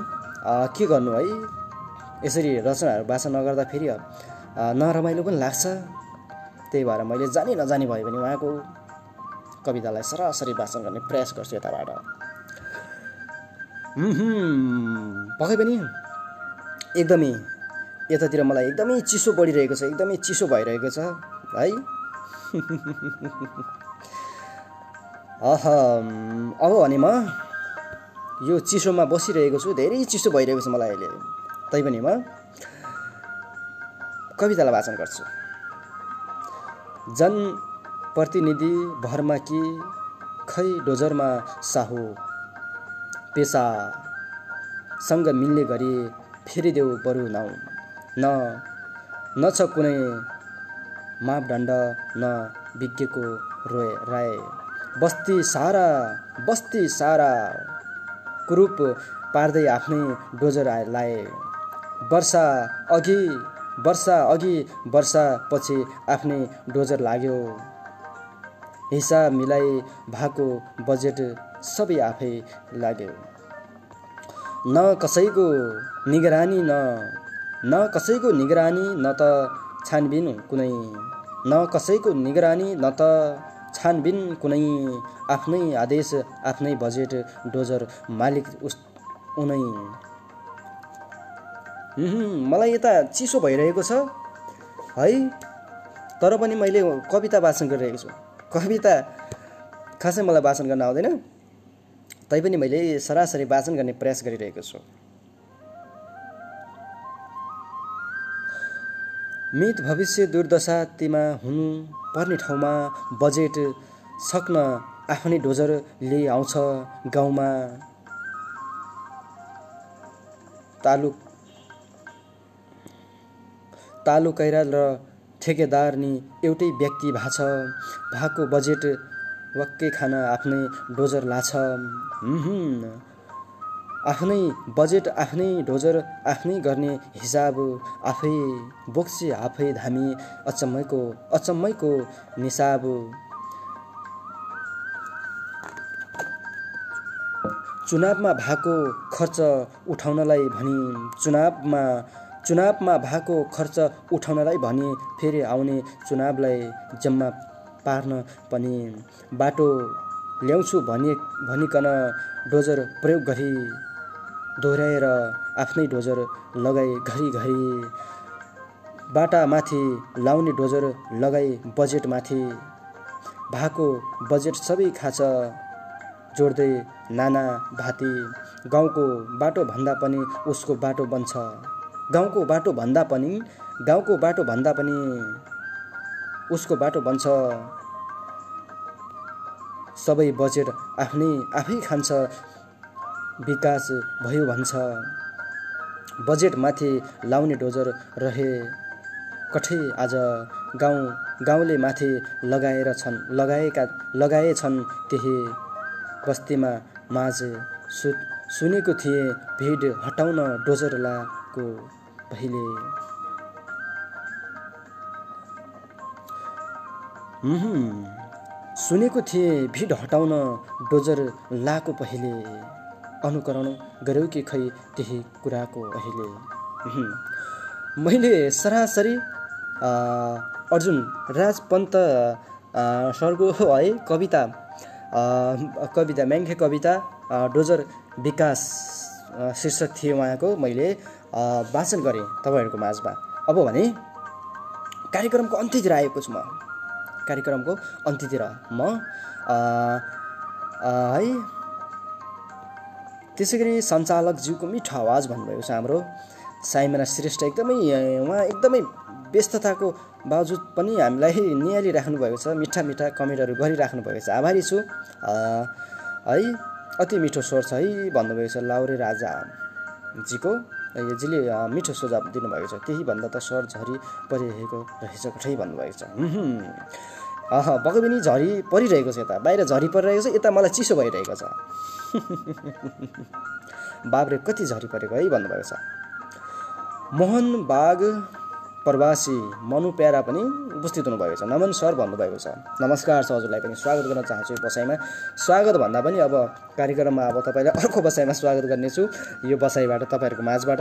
के गर्नु है, यसरी रचनाहरू वाचन नगर्दा फेरि नरमाइलो पनि लाग्छ। त्यही भएर मैले जानी नजानी भए पनि उहाँको कवितालाई सरासरी वाचन गर्ने प्रयास गर्छु यताबाट। पक्कै पनि एकदमै यतातिर मलाई एकदमै चिसो बढिरहेको छ, एकदमै चिसो भइरहेको छ है। अब भने म यो चिसोमा बसिरहेको छु, धेरै चिसो भइरहेको छ मलाई अहिले। तैपनि म कवितालाई वाचन गर्छु। जनप्रतिनिधि भरमा कि खै डोजरमा साहु, पेसासँग मिल्ने गरी फेरिदेऊ बरु नाउँ। न छ कुनै मापदण्ड, न विज्ञको राय। बस्ती सारा कुरूप पार्दै आफ्नै डोजर लाए। वर्षा अघि वर्षा पछि आफ्नै डोजर लाग्यो। हिसाब मिलाई भएको बजेट सबै आफै लाग्यो। न कसैको निगरानी न त छानबिन कुनै, आफ्नै आदेश आफ्नै बजेट, डोजर मालिक उनै। मलाई यता चिसो भइरहेको छ है, तर पनि मैले कविता वाचन गरिरहेको छु। कविता खासै मलाई वाचन गर्न आउँदैन, तैपनि मैले सरासरी वाचन गर्ने प्रयास गरिरहेको छु। मित भविष्य दुर्दशा तिमा हुनु पर्ने ठाउँमा बजेट सक्न आफ्नै डोजर लिई आउँछ गाउँमा। तालु कैराल र ठेकेदार नि एउटै व्यक्ति भएको बजेट वक्कै खान आफ्नै डोजर लाछ। आफ्नै बजेट आफ्नै डोजर आफ्नै गर्ने हिसाब आफै बोक्सी आफै धामी। अचम्मैको निसाब। चुनावमा भएको खर्च उठाउनलाई भनी फेरि आउने चुनावलाई जम्मा पार्न पनि बाटो ल्याउँछु भनिकन डोजर प्रयोग गरी दोहोऱ्याएर आफ्नै डोजर लगाई घरिघरि। बाटामाथि लाउने डोजर लगाई बजेटमाथि भएको बजेट सबै खाछ जोड्दै नाना भाती। गाउँको बाटो भन्दा पनि उसको बाटो बन्छ। गाउँको बाटो भन्दा पनि उसको बाटो बन्छ। सबै बजेट आफै खान्छ विकास भयो भन्छ। बजेटमाथि लाउने डोजर रहे कठै आज गाउँले माथि लगाएछन् त्यही बस्तीमा माझ। सुनेको थिएँ भिड हटाउन डोजर लाको पहिले। सुनेको थिएँ भिड हटाउन डोजर लाको पहिले। अनुकरण गर्यौ कि खै त्यही कुराको अहिले। मैले सरासरी अर्जुन राज पन्त सरको है कविता म्याङ्खे कविता डोजर विकास शीर्षक थिए उहाँको, मैले वाचन गरेँ तपाईँहरूको माझमा। अब भने कार्यक्रमको अन्त्यतिर आएको छु म कार्यक्रमको अन्त्यतिर म है त्यसैगरी सञ्चालकज्यूको मिठो आवाज भन्नुभएको छ हाम्रो साइमना श्रेष्ठ। एकदमै उहाँ एकदमै व्यस्तताको बावजुद पनि हामीलाई निहाली राख्नुभएको छ, मिठा मिठा कमेन्टहरू गरिराख्नु भएको छ। आभारी छु है। अति मिठो स्वर छ है भन्नुभएको छ लाउरे राजाजीको जीले मिठो सुझाव दिनुभएको छ। त्यही भन्दा त स्वर झरी परिरहेको रहेछ कठै भन्नुभएको छ। पक्कै पनि झरी परिरहेको छ, यता बाहिर झरी परिरहेको छ, यता मलाई चिसो भइरहेको छ। बाबरे कति झरी परेको है भन्नुभएको छ। मोहन बाग प्रवासी मनु प्यारा पनि उपस्थित हुनुभएको छ। नमन सर भन्नुभएको छ। नमस्कार छ हजुरलाई पनि स्वागत गर्न चाहन्छु यो बसाइमा। स्वागत भन्दा पनि अब कार्यक्रममा अब तपाईँलाई अर्को बसाइमा स्वागत गर्नेछु। यो बसाइबाट तपाईँहरूको माझबाट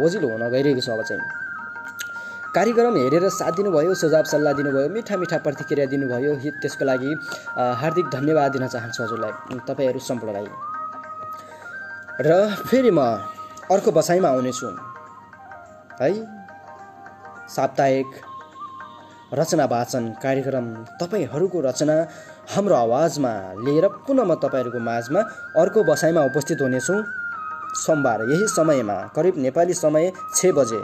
ओजिलो हुन गइरहेको छ। अब चाहिँ कार्यक्रम हेरेर साथ दिनुभयो, सुझाव सल्लाह दिनुभयो, मिठा मिठा प्रतिक्रिया दिनुभयो, त्यसको लागि हार्दिक धन्यवाद दिन चाहन्छु हजुरलाई, तपाईँहरू सम्पूर्णलाई। र फेरि म अर्को बसाइमा आउनेछु है। साप्ताहिक रचना वाचन कार्यक्रम तपाईँहरूको रचना हाम्रो आवाजमा लिएर पुनः म तपाईँहरूको माझमा अर्को बसाइमा उपस्थित हुनेछु सोमबार यही समयमा करिब नेपाली समय 6 बजे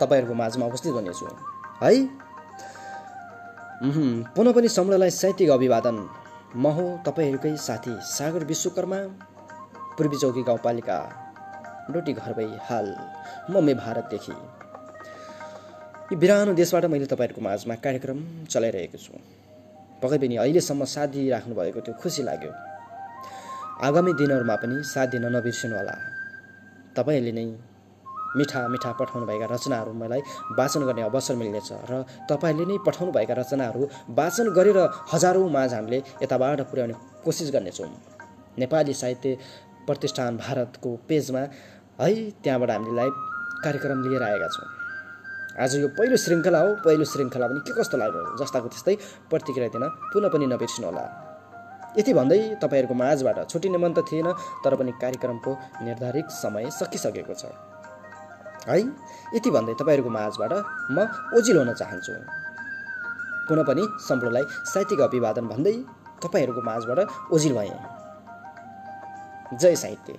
तपाईँहरूको माझमा उपस्थित हुनेछु है। पुनः पनि सम्पूर्णलाई साहित्यिक अभिवादन। म हो तपाईँहरूकै साथी सागर विश्वकर्मा, पूर्वी चौकी गाउँपालिका डोटी घर भई हाल म भारतदेखि यो बिरानो देशबाट मैले तपाईँहरूको माझमा कार्यक्रम चलाइरहेको छु। पक्कै पनि अहिलेसम्म साथ दिइराख्नु भएको त्यो खुसी लाग्यो। आगामी दिनहरूमा पनि साथ दिन नबिर्सिनु होला। तपाईँहरूले नै मिठा मिठा पठाउनुभएका रचनाहरू मलाई वाचन गर्ने अवसर मिल्नेछ र तपाईँहरूले नै पठाउनुभएका रचनाहरू वाचन गरेर हजारौँ माझ हामीले यताबाट पुर्याउने कोसिस गर्नेछौँ। नेपाली साहित्य प्रतिष्ठान भारतको पेजमा है, त्यहाँबाट हामीले लाइभ कार्यक्रम लिएर आएका छौँ। आज यो पहिलो श्रृङ्खला हो। पहिलो श्रृङ्खला पनि के कस्तो लाग्यो जस्ताको त्यस्तै प्रतिक्रिया दिन पुनः पनि नबिर्सिनु होला। यति भन्दै तपाईँहरूको माझबाट छुट्टिने मन त थिएन, तर पनि कार्यक्रमको निर्धारित समय सकिसकेको छ है। यति भन्दै तपाईँहरूको माझबाट म ओजिल हुन चाहन्छु। पुनः पनि सम्पूर्णलाई साहित्यिक अभिवादन भन्दै तपाईँहरूको माझबाट ओजिल भएँ। जय साहित्य।